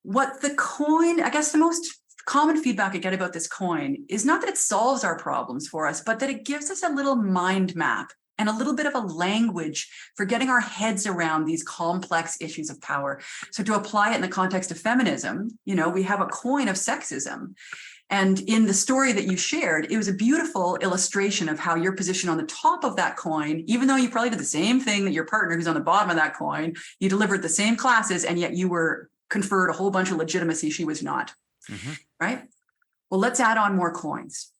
what the coin, I guess the most common feedback I get about this coin is not that it solves our problems for us, but that it gives us a little mind map and a little bit of a language for getting our heads around these complex issues of power. So to apply it in the context of feminism, we have a coin of sexism. And in the story that you shared, it was a beautiful illustration of how your position on the top of that coin, even though you probably did the same thing that your partner who's on the bottom of that coin, you delivered the same classes, and yet you were conferred a whole bunch of legitimacy she was not, right? Well, let's add on more coins.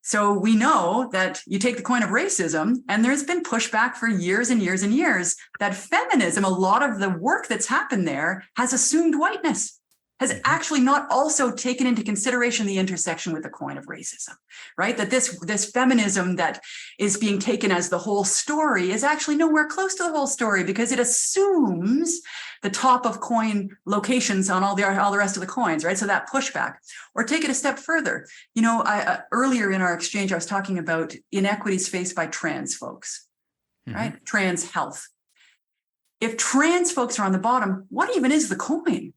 So we know that you take the coin of racism, and there's been pushback for years and years and years that feminism, a lot of the work that's happened there has assumed whiteness, has actually not also taken into consideration the intersection with the coin of racism, right? That this feminism that is being taken as the whole story is actually nowhere close to the whole story, because it assumes the top of coin locations on all the rest of the coins, right? So that pushback. Or take it a step further. Earlier in our exchange, I was talking about inequities faced by trans folks, right? Trans health. If trans folks are on the bottom, what even is the coin?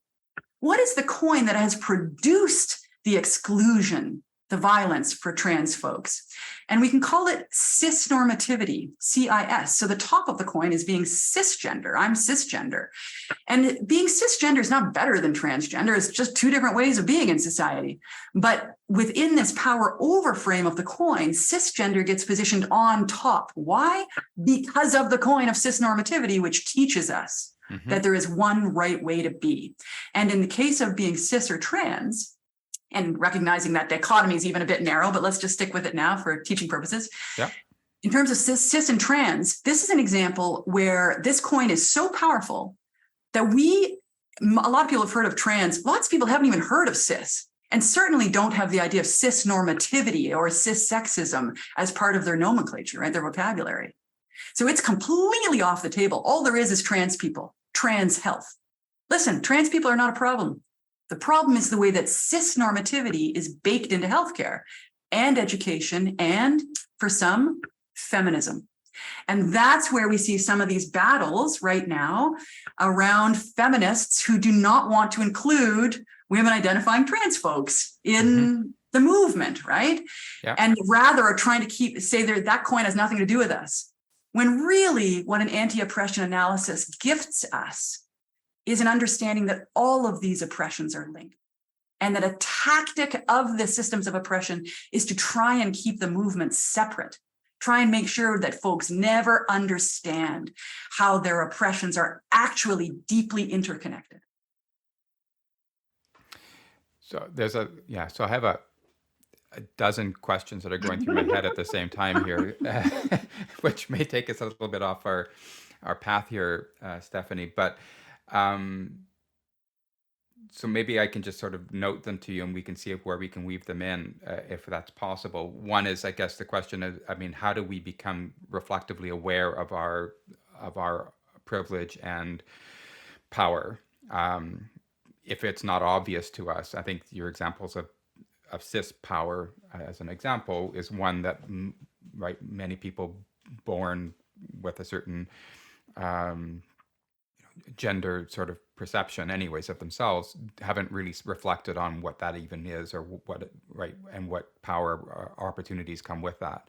What is the coin that has produced the exclusion, the violence for trans folks? And we can call it cisnormativity, CIS. So the top of the coin is being cisgender. I'm cisgender. And being cisgender is not better than transgender. It's just two different ways of being in society. But within this power over frame of the coin, cisgender gets positioned on top. Why? Because of the coin of cisnormativity, which teaches us that there is one right way to be. And in the case of being cis or trans, and recognizing that dichotomy is even a bit narrow, but let's just stick with it now for teaching purposes. Yeah. In terms of cis and trans, this is an example where this coin is so powerful that a lot of people have heard of trans. Lots of people haven't even heard of cis, and certainly don't have the idea of cis normativity or cis sexism as part of their nomenclature, right? Their vocabulary. So it's completely off the table. All there is trans people, trans health. Listen, trans people are not a problem. The problem is the way that cis normativity is baked into healthcare and education, and for some, feminism. And that's where we see some of these battles right now around feminists who do not want to include women identifying trans folks in the movement, right? Yeah. And rather are trying to say that coin has nothing to do with us. When really what an anti-oppression analysis gifts us is an understanding that all of these oppressions are linked. And that a tactic of the systems of oppression is to try and keep the movement separate. Try and make sure that folks never understand how their oppressions are actually deeply interconnected. So so I have a dozen questions that are going through my head at the same time here, which may take us a little bit off our path here, Stephanie. But so maybe I can just sort of note them to you, and we can see where we can weave them in, if that's possible. One is, I guess, the question is, how do we become reflectively aware of our privilege and power, if it's not obvious to us? I think your examples of cis power, as an example, is one that many people born with a certain gender sort of perception anyways of themselves haven't really reflected on what that even is, or and what power or opportunities come with that.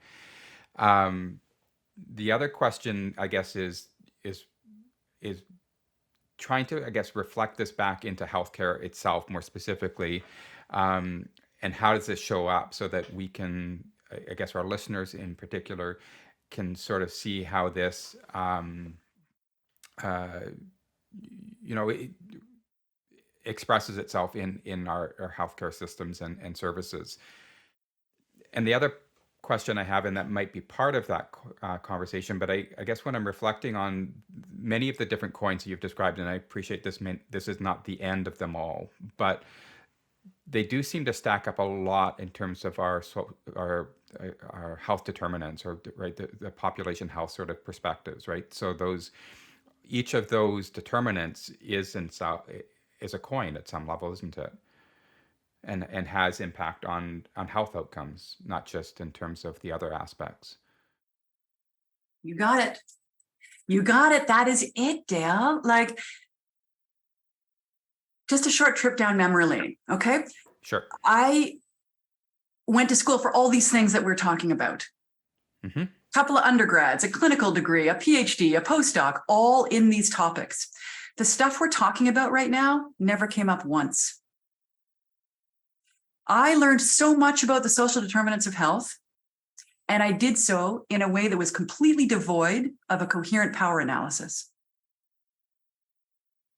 The other question, I guess, is trying to, I guess, reflect this back into healthcare itself more specifically, and how does this show up so that we can, I guess, our listeners in particular can sort of see how this it expresses itself in our healthcare systems and services. And the other question I have, and that might be part of that conversation, but I guess when I'm reflecting on many of the different coins that you've described, and I appreciate this is not the end of them all, but they do seem to stack up a lot in terms of our health determinants, or the population health sort of perspectives, right? So each of those determinants is a coin at some level, isn't it? And has impact on health outcomes, not just in terms of the other aspects. You got it. You got it. That is it, Dale. Like, just a short trip down memory lane, okay? Sure. I went to school for all these things that we're talking about. Mm-hmm. Couple of undergrads, a clinical degree, a PhD, a postdoc, all in these topics. The stuff we're talking about right now never came up once. I learned so much about the social determinants of health, and I did so in a way that was completely devoid of a coherent power analysis.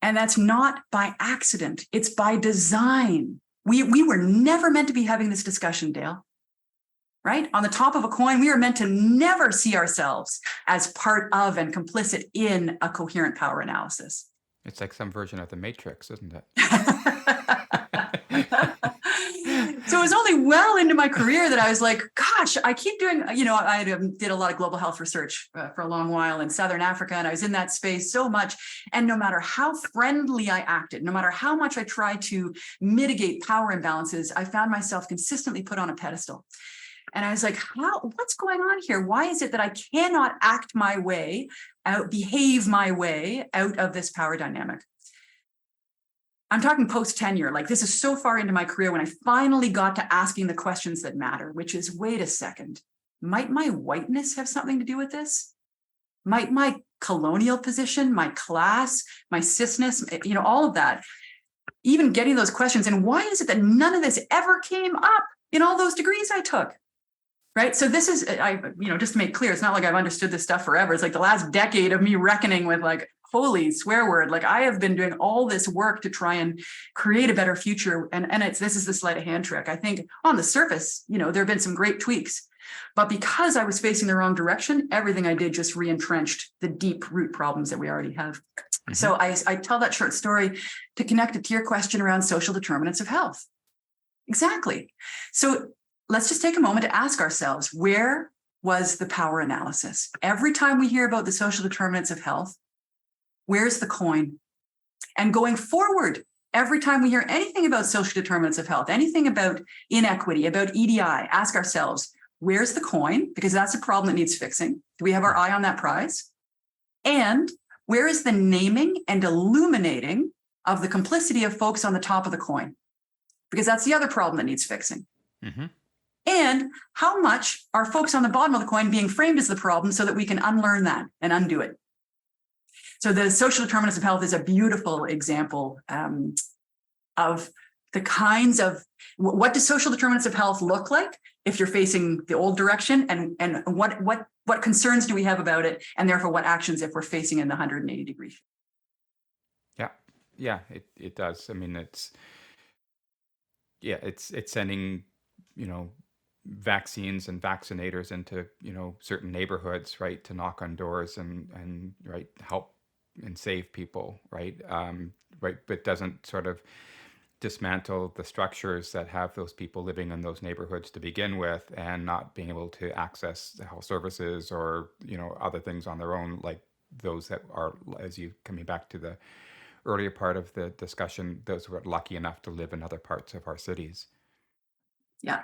And that's not by accident. It's by design. We were never meant to be having this discussion, Dale. Right? On the top of a coin, we are meant to never see ourselves as part of and complicit in a coherent power analysis. It's like some version of the Matrix, isn't it? So it was only well into my career that I was like, gosh, I keep doing, I did a lot of global health research for a long while in Southern Africa, and I was in that space so much. And no matter how friendly I acted, no matter how much I tried to mitigate power imbalances, I found myself consistently put on a pedestal. And I was like, what's going on here? Why is it that I cannot act my way out, behave my way out of this power dynamic? I'm talking post-tenure. Like, this is so far into my career when I finally got to asking the questions that matter, which is, wait a second, might my whiteness have something to do with this? Might my colonial position, my class, my cisness, all of that, even getting those questions. And why is it that none of this ever came up in all those degrees I took? Right. So this is, just to make clear, it's not like I've understood this stuff forever. It's like the last decade of me reckoning with, like, holy swear word. Like, I have been doing all this work to try and create a better future. And this is the sleight of hand trick. I think on the surface, there have been some great tweaks, but because I was facing the wrong direction, everything I did just re-entrenched the deep root problems that we already have. Mm-hmm. So I tell that short story to connect it to your question around social determinants of health. Exactly. So let's just take a moment to ask ourselves, where was the power analysis? Every time we hear about the social determinants of health, where's the coin? And going forward, every time we hear anything about social determinants of health, anything about inequity, about EDI, ask ourselves, where's the coin? Because that's a problem that needs fixing. Do we have our eye on that prize? And where is the naming and illuminating of the complicity of folks on the top of the coin? Because that's the other problem that needs fixing. Mm-hmm. And how much are folks on the bottom of the coin being framed as the problem so that we can unlearn that and undo it? So the social determinants of health is a beautiful example of the kinds of, what does social determinants of health look like if you're facing the old direction, and what concerns do we have about it, and therefore what actions if we're facing in the 180 degree. Yeah, it does. I mean, it's sending, vaccines and vaccinators into, certain neighborhoods, right, to knock on doors and right, help and save people, right, right, but doesn't sort of dismantle the structures that have those people living in those neighborhoods to begin with, and not being able to access the health services or, other things on their own, like those that are, as you coming back to the earlier part of the discussion, those who are lucky enough to live in other parts of our cities. Yeah.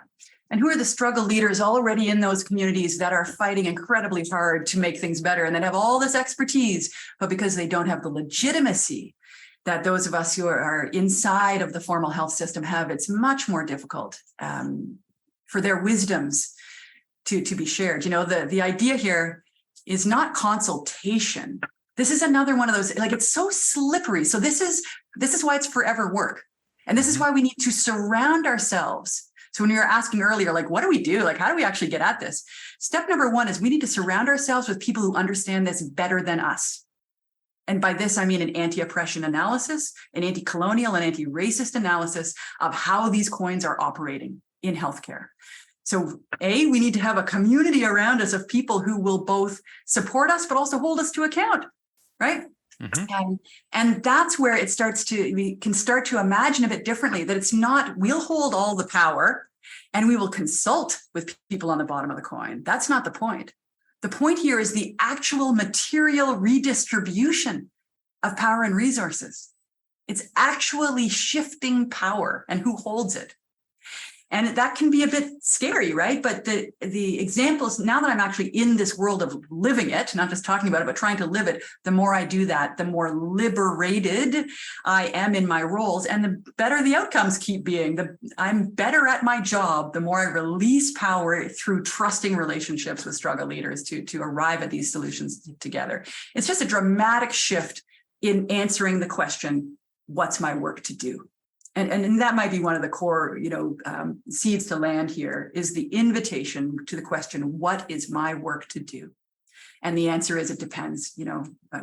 And who are the struggle leaders already in those communities that are fighting incredibly hard to make things better and that have all this expertise, but because they don't have the legitimacy that those of us who are inside of the formal health system have, it's much more difficult for their wisdoms to be shared. The idea here is not consultation. This is another one of those, like, it's so slippery. So this is why it's forever work. And this is why we need to surround ourselves. So when you were asking earlier, like, what do we do? Like, how do we actually get at this? Step number one is we need to surround ourselves with people who understand this better than us. And by this, I mean an anti-oppression analysis, an anti-colonial and anti-racist analysis of how these coins are operating in healthcare. So we need to have a community around us of people who will both support us, but also hold us to account, right? Mm-hmm. And that's where we can start to imagine a bit differently, that it's not, we'll hold all the power and we will consult with people on the bottom of the coin. That's not the point. The point here is the actual material redistribution of power and resources. It's actually shifting power and who holds it. And that can be a bit scary, right? But the examples, now that I'm actually in this world of living it, not just talking about it, but trying to live it, the more I do that, the more liberated I am in my roles, and the better the outcomes keep being. I'm better at my job, the more I release power through trusting relationships with struggle leaders to arrive at these solutions together. It's just a dramatic shift in answering the question, what's my work to do? And that might be one of the core, seeds to land here, is the invitation to the question, what is my work to do? And the answer is, it depends,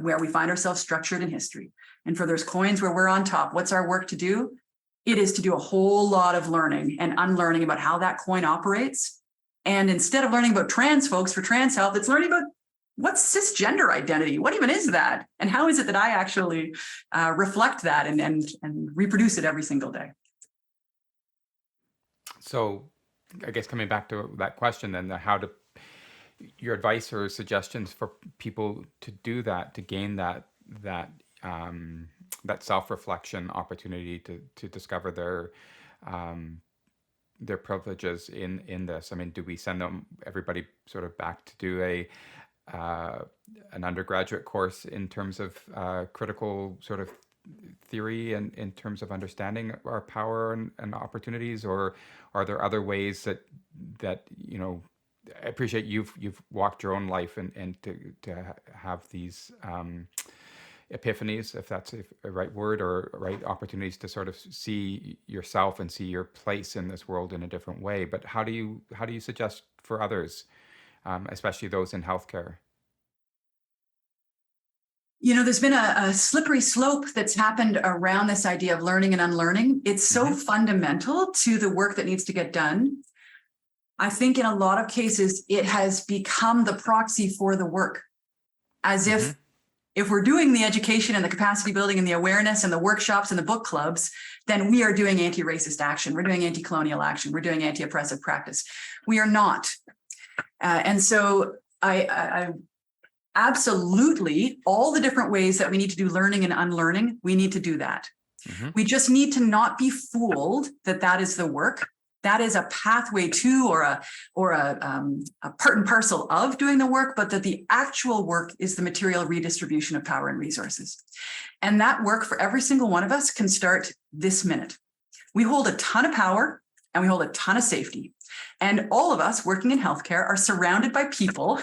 where we find ourselves structured in history. And for those coins where we're on top, what's our work to do? It is to do a whole lot of learning and unlearning about how that coin operates. And instead of learning about trans folks for trans health, it's learning about what's cisgender identity? What even is that? And how is it that I actually reflect that and reproduce it every single day? So I guess coming back to that question, then, your advice or suggestions for people to do that, to gain that self-reflection opportunity to discover their privileges in this. I mean, do we send everybody sort of back to do an undergraduate course in terms of critical sort of theory and in terms of understanding our power and opportunities, or are there other ways that I appreciate you've walked your own life and to have these epiphanies, if that's a right word, or right opportunities to sort of see yourself and see your place in this world in a different way. But how do you suggest for others, especially those in healthcare? There's been a slippery slope that's happened around this idea of learning and unlearning. It's so fundamental to the work that needs to get done. I think in a lot of cases, it has become the proxy for the work, as if we're doing the education and the capacity building and the awareness and the workshops and the book clubs, then we are doing anti-racist action. We're doing anti-colonial action. We're doing anti-oppressive practice. We are not. And so I absolutely, all the different ways that we need to do learning and unlearning, we need to do that. We just need to not be fooled that that is the work. That is a pathway to or a part and parcel of doing the work, but that the actual work is the material redistribution of power and resources. And that work for every single one of us can start this minute. We hold a ton of power and we hold a ton of safety. And all of us working in healthcare are surrounded by people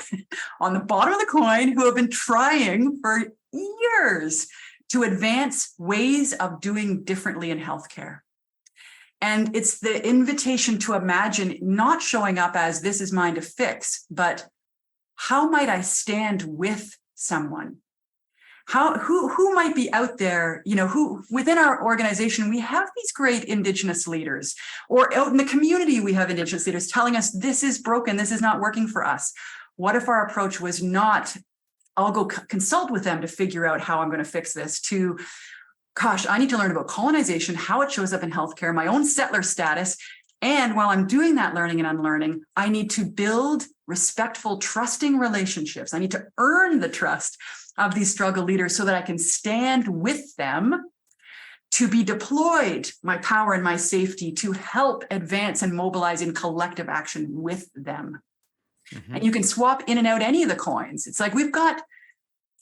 on the bottom of the coin who have been trying for years to advance ways of doing differently in healthcare. And it's the invitation to imagine not showing up as this is mine to fix, but how might I stand with someone? Who might be out there, who within our organization, we have these great Indigenous leaders, or out in the community, we have Indigenous leaders telling us this is broken, this is not working for us. What if our approach was not, I'll go consult with them to figure out how I'm going to fix this, to gosh, I need to learn about colonization, how it shows up in healthcare, my own settler status. And while I'm doing that learning and unlearning, I need to build respectful, trusting relationships. I need to earn the trust of these struggle leaders so that I can stand with them to be deployed, my power and my safety, to help advance and mobilize in collective action with them. And you can swap in and out any of the coins. It's like we've got,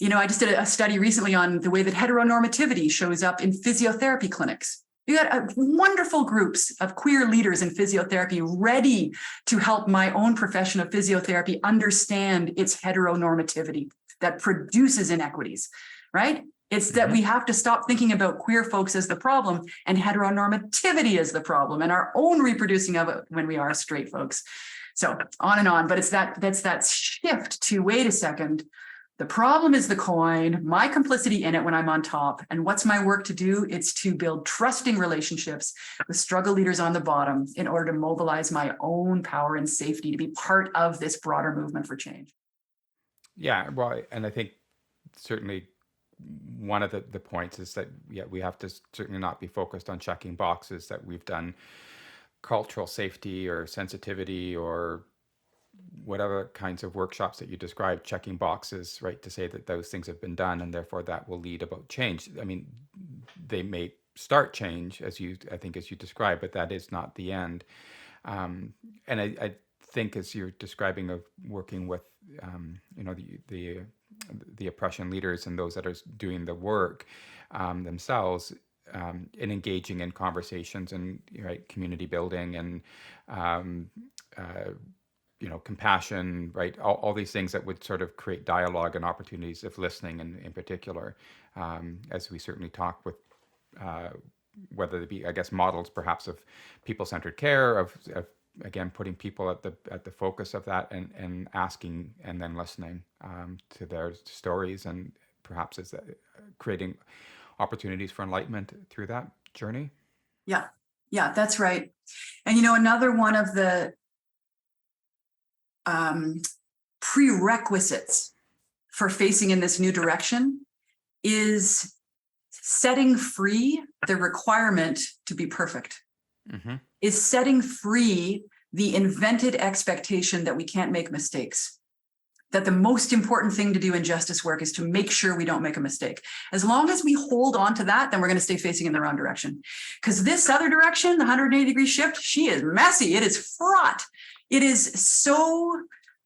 I just did a study recently on the way that heteronormativity shows up in physiotherapy clinics. You got wonderful groups of queer leaders in physiotherapy ready to help my own profession of physiotherapy understand its heteronormativity that produces inequities, right? It's that we have to stop thinking about queer folks as the problem and heteronormativity as the problem and our own reproducing of it when we are straight folks. So on and on, but that's that shift to, wait a second, the problem is the coin, my complicity in it when I'm on top. And what's my work to do? It's to build trusting relationships with struggle leaders on the bottom in order to mobilize my own power and safety to be part of this broader movement for change. Yeah, well, and I think certainly one of the points is that, we have to certainly not be focused on checking boxes, that we've done cultural safety or sensitivity or whatever kinds of workshops that you described, checking boxes, right, to say that those things have been done and therefore that will lead about change. I mean, they may start change as you described, but that is not the end. And I think as you're describing of working with, the oppression leaders and those that are doing the work themselves, in engaging in conversations and community building and compassion, right? All these things that would sort of create dialogue and opportunities of listening in particular, as we certainly talk with, whether it be, I guess, models perhaps of people-centered care, of again, putting people at the focus of that and asking and then listening to their stories, and perhaps is creating opportunities for enlightenment through that journey. Yeah, that's right. And, another one of the prerequisites for facing in this new direction is setting free the requirement to be perfect, is setting free the invented expectation that we can't make mistakes, that the most important thing to do in justice work is to make sure we don't make a mistake. As long as we hold on to that, then we're going to stay facing in the wrong direction. Because this other direction, the 180-degree shift, she is messy. It is fraught. It is so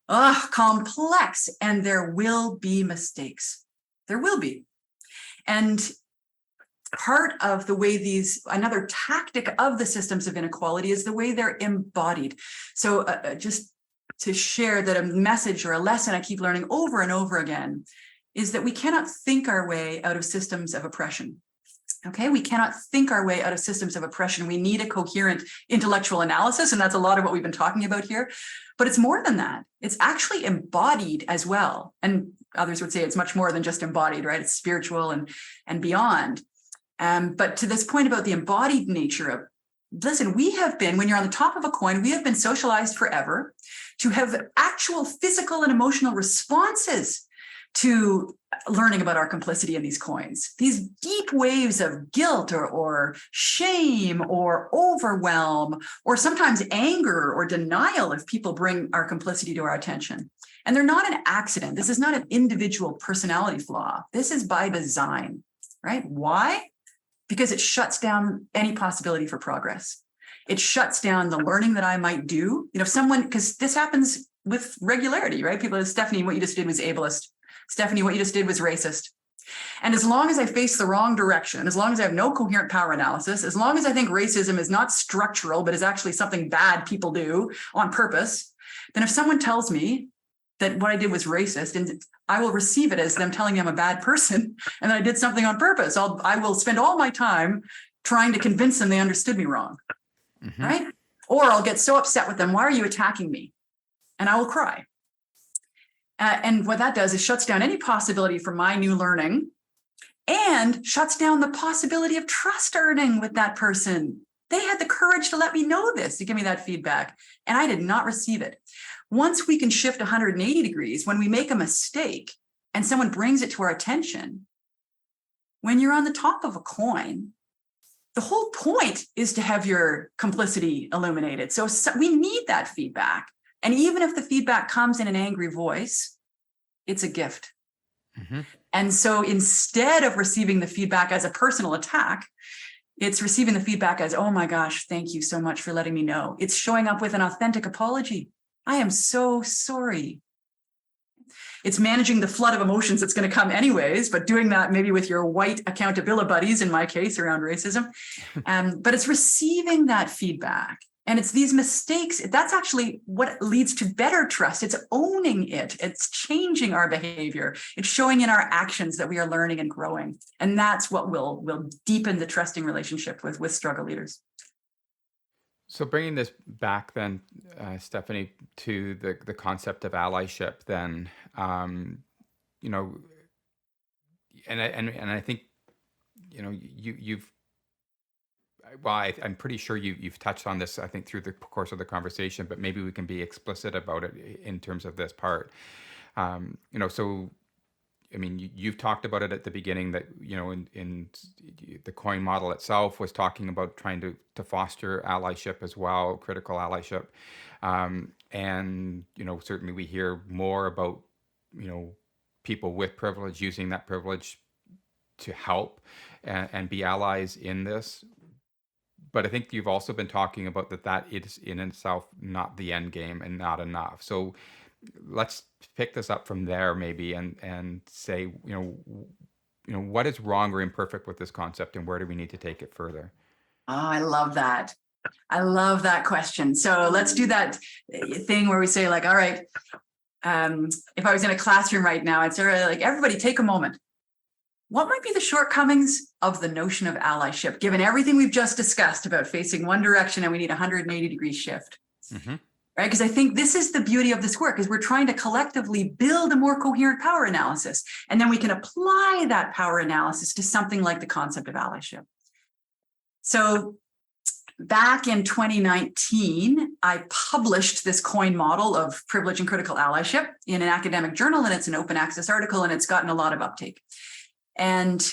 complex, and there will be mistakes. There will be. And part of the way another tactic of the systems of inequality is the way they're embodied. So just to share that a message or a lesson I keep learning over and over again is that we cannot think our way out of systems of oppression. Okay, we cannot think our way out of systems of oppression. We need a coherent intellectual analysis, and that's a lot of what we've been talking about here. But it's more than that. It's actually embodied as well. And others would say it's much more than just embodied, right? It's spiritual and beyond. But to this point about the embodied nature of, listen, we have been, when you're on the top of a coin, we have been socialized forever to have actual physical and emotional responses to learning about our complicity in these coins. These deep waves of guilt or shame or overwhelm, or sometimes anger or denial if people bring our complicity to our attention. And they're not an accident. This is not an individual personality flaw. This is by design, right? Why? Because it shuts down any possibility for progress. It shuts down the learning that I might do. If someone, because this happens with regularity, right? People say, Stephanie, what you just did was ableist. Stephanie, what you just did was racist. And as long as I face the wrong direction, as long as I have no coherent power analysis, as long as I think racism is not structural, but is actually something bad people do on purpose, then if someone tells me that what I did was racist, and I will receive it as them telling me I'm a bad person and that I did something on purpose, I will spend all my time trying to convince them they understood me wrong, right? Or I'll get so upset with them, why are you attacking me? And I will cry. And what that does is shuts down any possibility for my new learning and shuts down the possibility of trust earning with that person. They had the courage to let me know this, to give me that feedback, and I did not receive it. Once we can shift 180 degrees, when we make a mistake and someone brings it to our attention, when you're on the top of a coin, the whole point is to have your complicity illuminated. So we need that feedback. And even if the feedback comes in an angry voice, it's a gift. And so instead of receiving the feedback as a personal attack, it's receiving the feedback as, oh my gosh, thank you so much for letting me know. It's showing up with an authentic apology. I am so sorry. It's managing the flood of emotions that's going to come anyways, but doing that maybe with your white accountability buddies, in my case, around racism. But it's receiving that feedback. And it's these mistakes, that's actually what leads to better trust. It's owning it. It's changing our behavior. It's showing in our actions that we are learning and growing. And that's what will deepen the trusting relationship with struggle leaders. So bringing this back then, Stephanie, to the concept of allyship, then, you know, and I think, you know, you've, well, I'm pretty sure you've touched on this, I think, through the course of the conversation, but maybe we can be explicit about it in terms of this part. You know, so, I mean, you've talked about it at the beginning that, you know, in the coin model itself was talking about trying to foster allyship as well, critical allyship. And, you know, certainly we hear more about, you know, people with privilege using that privilege to help and be allies in this. But I think you've also been talking about that is in itself not the end game and not enough. So let's pick this up from there maybe and say, you know, what is wrong or imperfect with this concept and where do we need to take it further? Oh, I love that. I love that question. So let's do that thing where we say, like, all right, if I was in a classroom right now, I'd say, like, everybody take a moment. What might be the shortcomings of the notion of allyship, given everything we've just discussed about facing one direction and we need a 180-degree shift? Right? Because I think this is the beauty of this work, is we're trying to collectively build a more coherent power analysis. And then we can apply that power analysis to something like the concept of allyship. So back in 2019, I published this coin model of privilege and critical allyship in an academic journal, and it's an open access article, and it's gotten a lot of uptake. And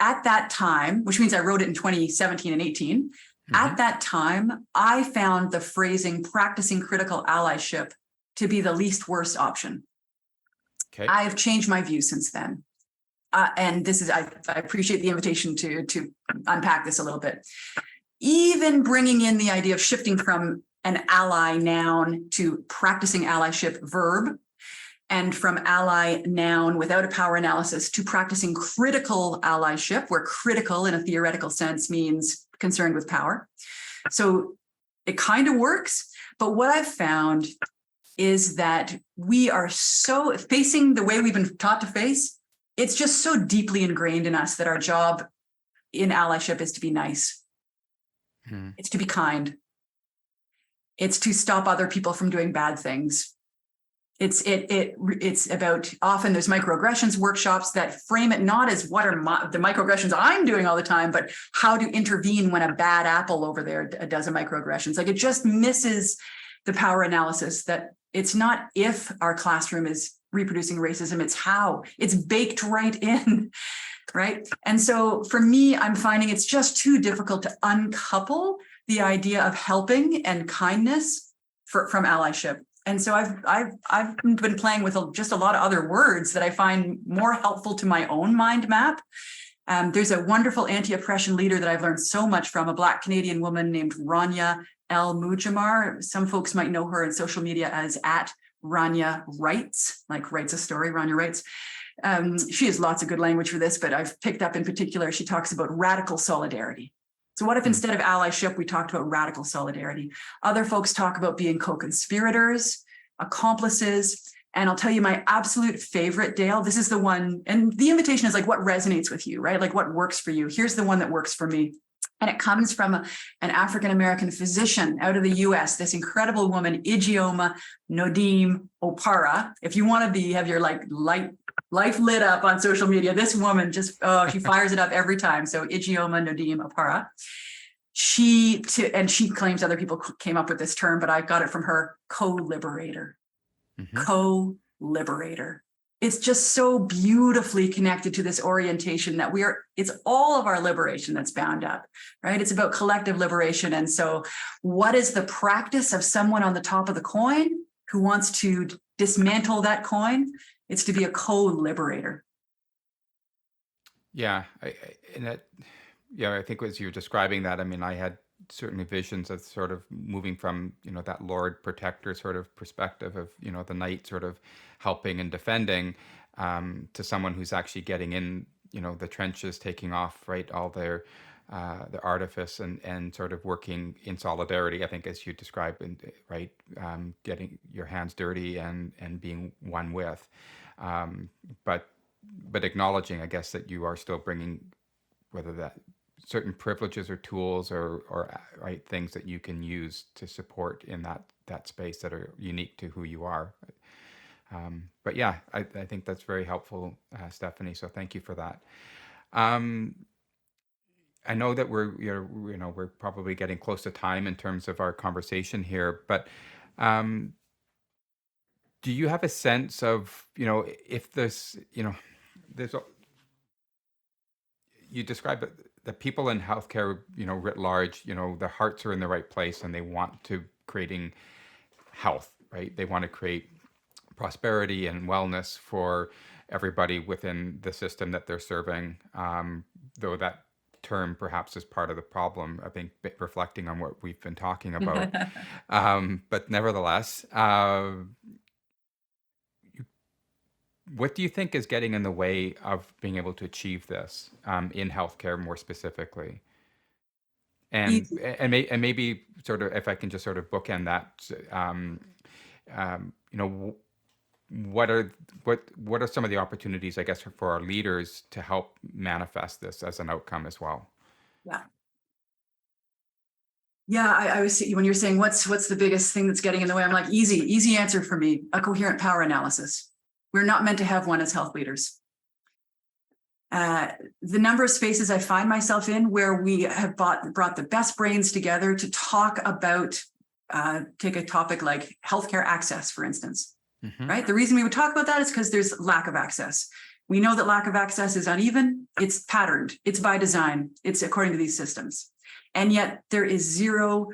at that time, which means I wrote it in 2017 and 18, at that time, I found the phrasing practicing critical allyship to be the least worst option. Okay. I have changed my view since then. And this is, I appreciate the invitation to unpack this a little bit. Even bringing in the idea of shifting from an ally noun to practicing allyship verb, and from ally noun without a power analysis to practicing critical allyship, where critical in a theoretical sense means concerned with power. So it kind of works, but what I've found is that we are so facing the way we've been taught to face. It's just so deeply ingrained in us that our job in allyship is to be nice. It's to be kind. It's to stop other people from doing bad things. It's about, often there's microaggressions workshops that frame it not as what are the microaggressions I'm doing all the time, but how to intervene when a bad apple over there does a microaggressions. Like, it just misses the power analysis that it's not if our classroom is reproducing racism, it's how. It's baked right in, right? And so for me, I'm finding it's just too difficult to uncouple the idea of helping and kindness from allyship. And so I've been playing with just a lot of other words that I find more helpful to my own mind map. There's a wonderful anti-oppression leader that I've learned so much from, a Black Canadian woman named Rania El Mujamar. Some folks might know her in social media as @Rania Writes, like writes a story, Rania Writes. She has lots of good language for this, but I've picked up in particular, she talks about radical solidarity. So what if instead of allyship, we talked about radical solidarity? Other folks talk about being co-conspirators, accomplices. And I'll tell you my absolute favorite, Dale, this is the one, and the invitation is like what resonates with you, right? Like what works for you. Here's the one that works for me. And it comes from an African-American physician out of the US, this incredible woman, Ijeoma Nodim Opara. If you want to have your life lit up on social media, this woman just, she fires it up every time. So Ijeoma Nodim Opara. She claims other people came up with this term, but I got it from her, co-liberator. Mm-hmm. Co-liberator. It's just so beautifully connected to this orientation that it's all of our liberation that's bound up, right? It's about collective liberation. And so what is the practice of someone on the top of the coin who wants to dismantle that coin? It's to be a co-liberator. Yeah. I think as you were describing that, I mean, I had certainly visions of sort of moving from, that Lord Protector sort of perspective of, the knight sort of helping and defending, to someone who's actually getting in, the trenches, taking off, right, all their the artifice and sort of working in solidarity, I think, as you described, right, getting your hands dirty and being one with, but acknowledging, I guess, that you are still bringing, whether that certain privileges or tools or right things that you can use to support in that space that are unique to who you are. But yeah, I think that's very helpful, Stephanie. So thank you for that. I know that we're probably getting close to time in terms of our conversation here, but do you have a sense of, if this, you describe the people in healthcare, writ large, their hearts are in the right place and they want to creating health, right? They want to create prosperity and wellness for everybody within the system that they're serving, though that term perhaps is part of the problem, I think, reflecting on what we've been talking about. But nevertheless, what do you think is getting in the way of being able to achieve this in healthcare more specifically? And maybe sort of, if I can just sort of bookend that, what are some of the opportunities, I guess, for our leaders to help manifest this as an outcome as well? Yeah, I was, when you're saying what's the biggest thing that's getting in the way, I'm like, easy answer for me, a coherent power analysis. We're not meant to have one as health leaders. The number of spaces I find myself in where we have brought the best brains together to talk about, take a topic like healthcare access, for instance, right? The reason we would talk about that is because there's lack of access. We know that lack of access is uneven, it's patterned, it's by design, it's according to these systems. And yet there is zero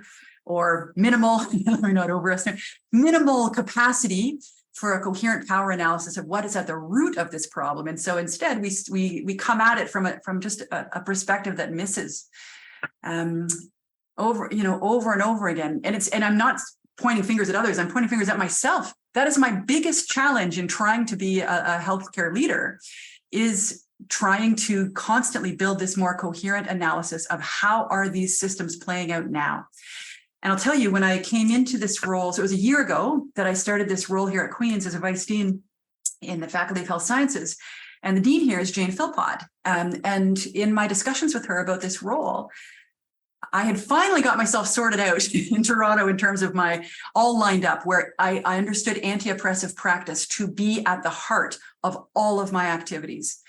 or minimal, we're not overestimating, minimal capacity for a coherent power analysis of what is at the root of this problem. And so instead we come at it from just a perspective that misses over and over again. And I'm not pointing fingers at others, I'm pointing fingers at myself. That is my biggest challenge in trying to be a healthcare leader, is trying to constantly build this more coherent analysis of how are these systems playing out now. And I'll tell you, when I came into this role, so it was a year ago that I started this role here at Queen's as a vice dean in the Faculty of Health Sciences. And the dean here is Jane Philpott. And in my discussions with her about this role, I had finally got myself sorted out in Toronto in terms of my all lined up, where I understood anti-oppressive practice to be at the heart of all of my activities,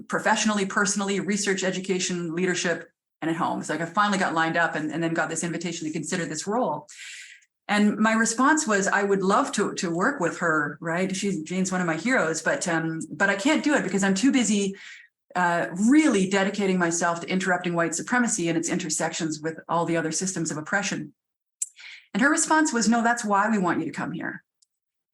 professionally, personally, research, education, leadership, and at home. So I finally got lined up and then got this invitation to consider this role. And my response was, I would love to work with her, right? Jane's one of my heroes, but I can't do it because I'm too busy really dedicating myself to interrupting white supremacy and its intersections with all the other systems of oppression. And her response was, no, that's why we want you to come here.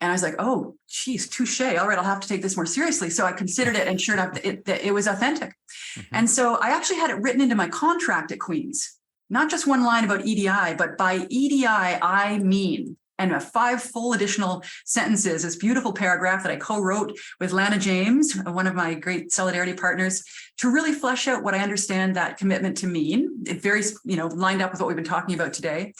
And I was like, oh, geez, touche. All right, I'll have to take this more seriously. So I considered it, and sure enough, it was authentic. Mm-hmm. And so I actually had it written into my contract at Queen's, not just one line about EDI, but by EDI, I mean, and 5 full additional sentences, this beautiful paragraph that I co-wrote with Lana James, one of my great solidarity partners, to really flesh out what I understand that commitment to mean. It very, lined up with what we've been talking about today.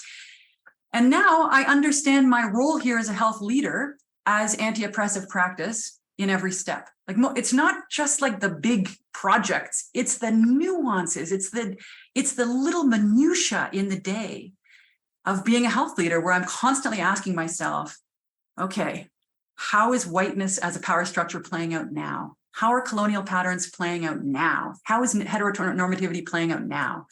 And now I understand my role here as a health leader as anti-oppressive practice in every step. Like, it's not just like the big projects, it's the nuances, it's the little minutia in the day of being a health leader, where I'm constantly asking myself, okay, how is whiteness as a power structure playing out now? How are colonial patterns playing out now? How is heteronormativity playing out now?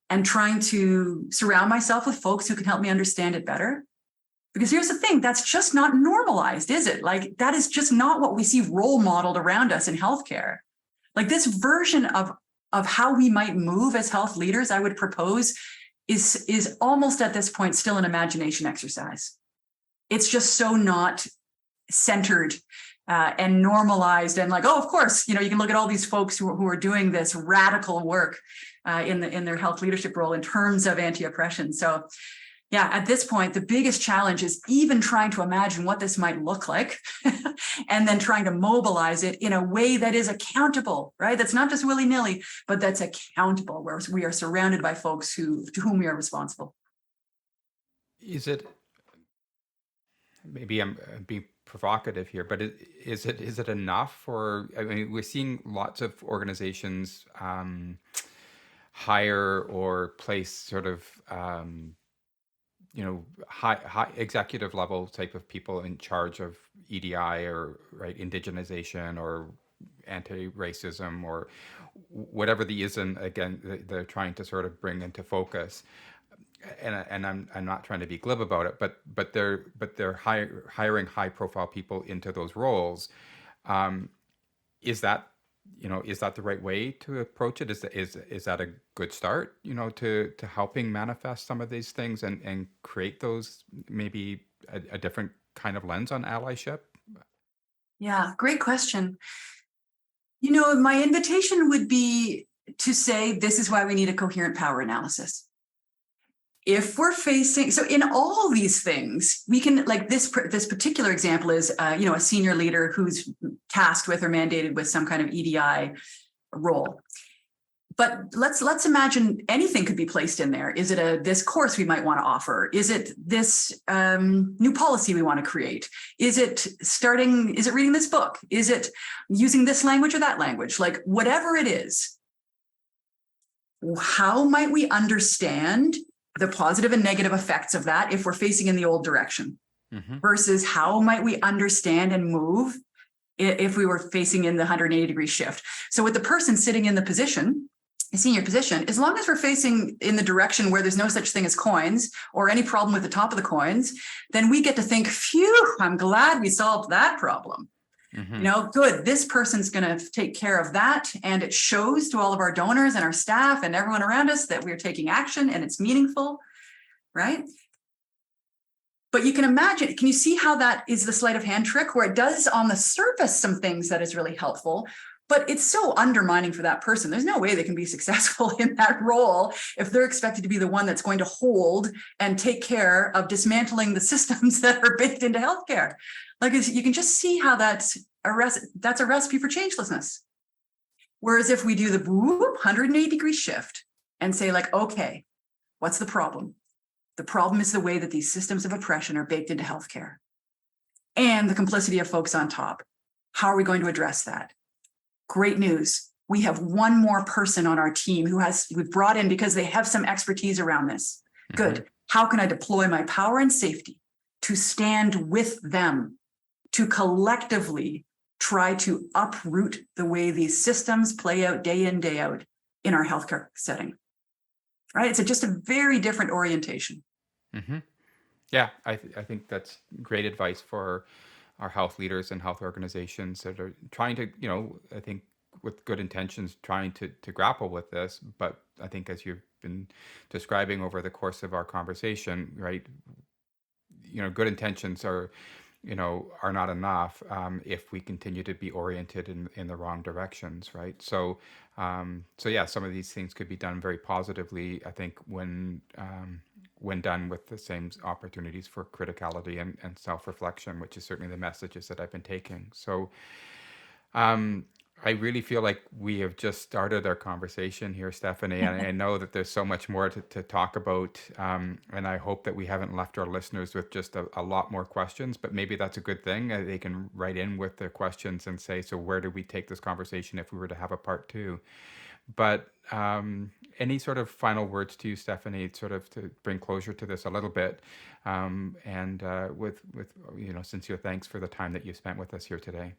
And trying to surround myself with folks who can help me understand it better. Because here's the thing, that's just not normalized, is it? Like, that is just not what we see role modeled around us in healthcare. Like, this version of how we might move as health leaders, I would propose, is almost at this point still an imagination exercise. It's just so not centered and normalized, and like, oh, of course, you can look at all these folks who are doing this radical work in their health leadership role in terms of anti-oppression. So yeah, at this point, the biggest challenge is even trying to imagine what this might look like and then trying to mobilize it in a way that is accountable, right? That's not just willy-nilly, but that's accountable, where we are surrounded by folks to whom we are responsible. Is it, maybe I'm being provocative here, but is it enough for, I mean, we're seeing lots of organizations hire or place sort of high executive level type of people in charge of EDI, or indigenization or anti-racism or whatever the ism again they're trying to sort of bring into focus. And I'm not trying to be glib about it, but they're hiring high profile people into those roles. Is that the right way to approach it? Is that a good start, to helping manifest some of these things and create those, maybe a different kind of lens on allyship? Yeah, great question. My invitation would be to say, this is why we need a coherent power analysis. If we're facing, so in all these things, we can, like this particular example is, a senior leader who's tasked with or mandated with some kind of EDI role. But let's imagine anything could be placed in there. Is it this course we might want to offer? Is it this new policy we want to create? Is it reading this book? Is it using this language or that language? Like, whatever it is, how might we understand the positive and negative effects of that if we're facing in the old direction, versus how might we understand and move if we were facing in the 180-degree shift? So with the person sitting in the senior position, as long as we're facing in the direction where there's no such thing as coins or any problem with the top of the coins, then we get to think, phew, I'm glad we solved that problem. Good, this person's going to take care of that. And it shows to all of our donors and our staff and everyone around us that we're taking action and it's meaningful, right? But you can imagine, can you see how that is the sleight of hand trick, where it does on the surface some things that is really helpful, but it's so undermining for that person. There's no way they can be successful in that role if they're expected to be the one that's going to hold and take care of dismantling the systems that are baked into healthcare. Like, you can just see how that's a recipe for changelessness. Whereas if we do the 180-degree shift and say, like, okay, what's the problem? The problem is the way that these systems of oppression are baked into healthcare and the complicity of folks on top. How are we going to address that? Great news. we have one more person on our team we've brought in because they have some expertise around this. Good. How can I deploy my power and safety to stand with them, to collectively try to uproot the way these systems play out day in, day out in our healthcare setting? Right? It's just a very different orientation. Yeah, I think that's great advice for our health leaders and health organizations that are trying to, I think with good intentions, trying to grapple with this. But I think as you've been describing over the course of our conversation, right, good intentions are not enough if we continue to be oriented in the wrong directions, right? So yeah, some of these things could be done very positively, I think, when done with the same opportunities for criticality and self-reflection, which is certainly the messages that I've been taking. So I really feel like we have just started our conversation here, Stephanie, and I know that there's so much more to talk about, and I hope that we haven't left our listeners with just a lot more questions, but maybe that's a good thing. They can write in with their questions and say, so where do we take this conversation if we were to have a part 2? But any sort of final words to you, Stephanie, sort of to bring closure to this a little bit, and with sincere thanks for the time that you spent with us here today.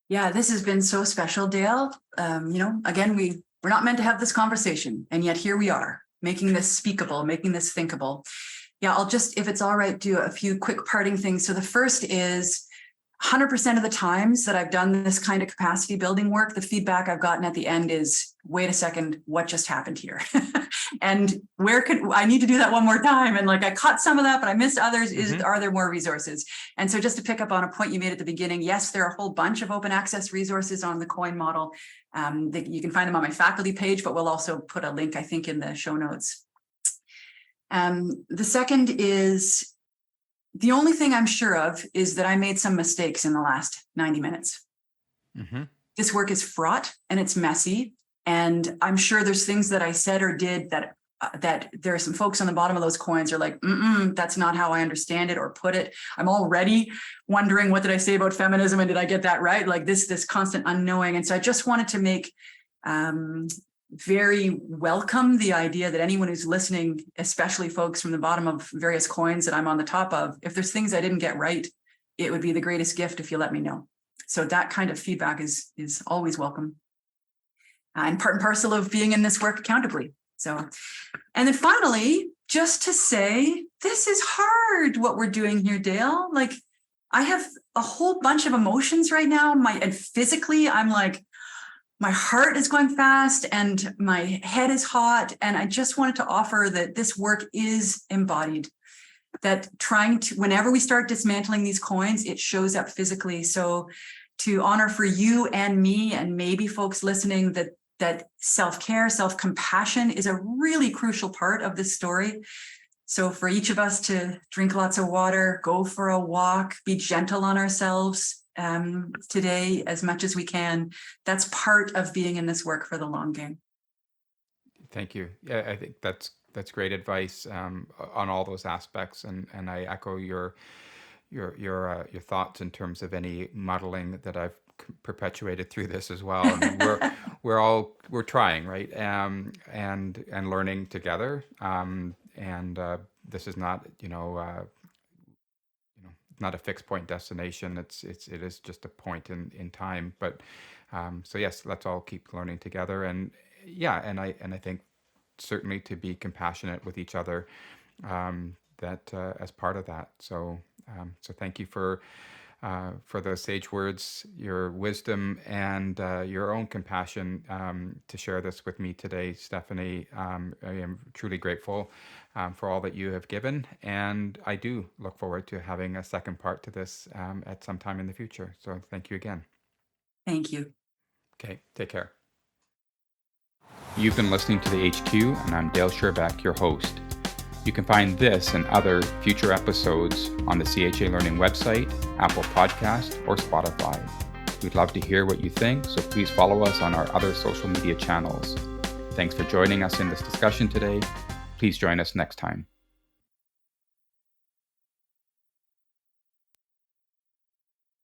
Yeah, this has been so special, Dale. Again, we're not meant to have this conversation, and yet here we are, making this speakable, making this thinkable. Yeah, I'll just, if it's all right, do a few quick parting things. So the first is 100% of the times that I've done this kind of capacity building work, the feedback I've gotten at the end is, wait a second, what just happened here? And I need to do that one more time? And I caught some of that, but I missed others. Are there more resources? And so just to pick up on a point you made at the beginning, yes, there are a whole bunch of open access resources on the COIN model. You can find them on my faculty page, but we'll also put a link, I think, in the show notes. The second is, the only thing I'm sure of is that I made some mistakes in the last 90 minutes. This work is fraught and it's messy. And I'm sure there's things that I said or did that there are some folks on the bottom of those coins are like, that's not how I understand it or put it. I'm already wondering, what did I say about feminism? And did I get that right? Like this constant unknowing. And so I just wanted to make very welcome the idea that anyone who's listening, especially folks from the bottom of various coins that I'm on the top of, if there's things I didn't get right, it would be the greatest gift if you let me know. So that kind of feedback is always welcome. And part and parcel of being in this work accountably. So, and then finally, just to say, this is hard what we're doing here, Dale. I have a whole bunch of emotions right now. And physically, I'm like, my heart is going fast and my head is hot. And I just wanted to offer that this work is embodied, that whenever we start dismantling these coins, it shows up physically. So to honor for you and me, and maybe folks listening, that self-care, self-compassion is a really crucial part of this story. So for each of us to drink lots of water, go for a walk, be gentle on ourselves today as much as we can. That's part of being in this work for the long game. Thank you. Yeah, I think that's great advice on all those aspects, and I echo your thoughts in terms of any muddling that I've perpetuated through this as well. And we're trying, right, and learning together. This is not not a fixed point destination. It is just a point in time. But so yes, let's all keep learning together. And yeah, and I think certainly to be compassionate with each other, that as part of that. So thank you for those sage words, your wisdom, and your own compassion to share this with me today, Stephanie. I am truly grateful for all that you have given, and I do look forward to having a second part to this at some time in the future. So thank you again. Thank you. Okay, take care. You've been listening to the HQ, and I'm Dale Sherbeck, your host. You can find this and other future episodes on the CHA Learning website, Apple Podcast, or Spotify. We'd love to hear what you think, so please follow us on our other social media channels. Thanks for joining us in this discussion today. Please join us next time.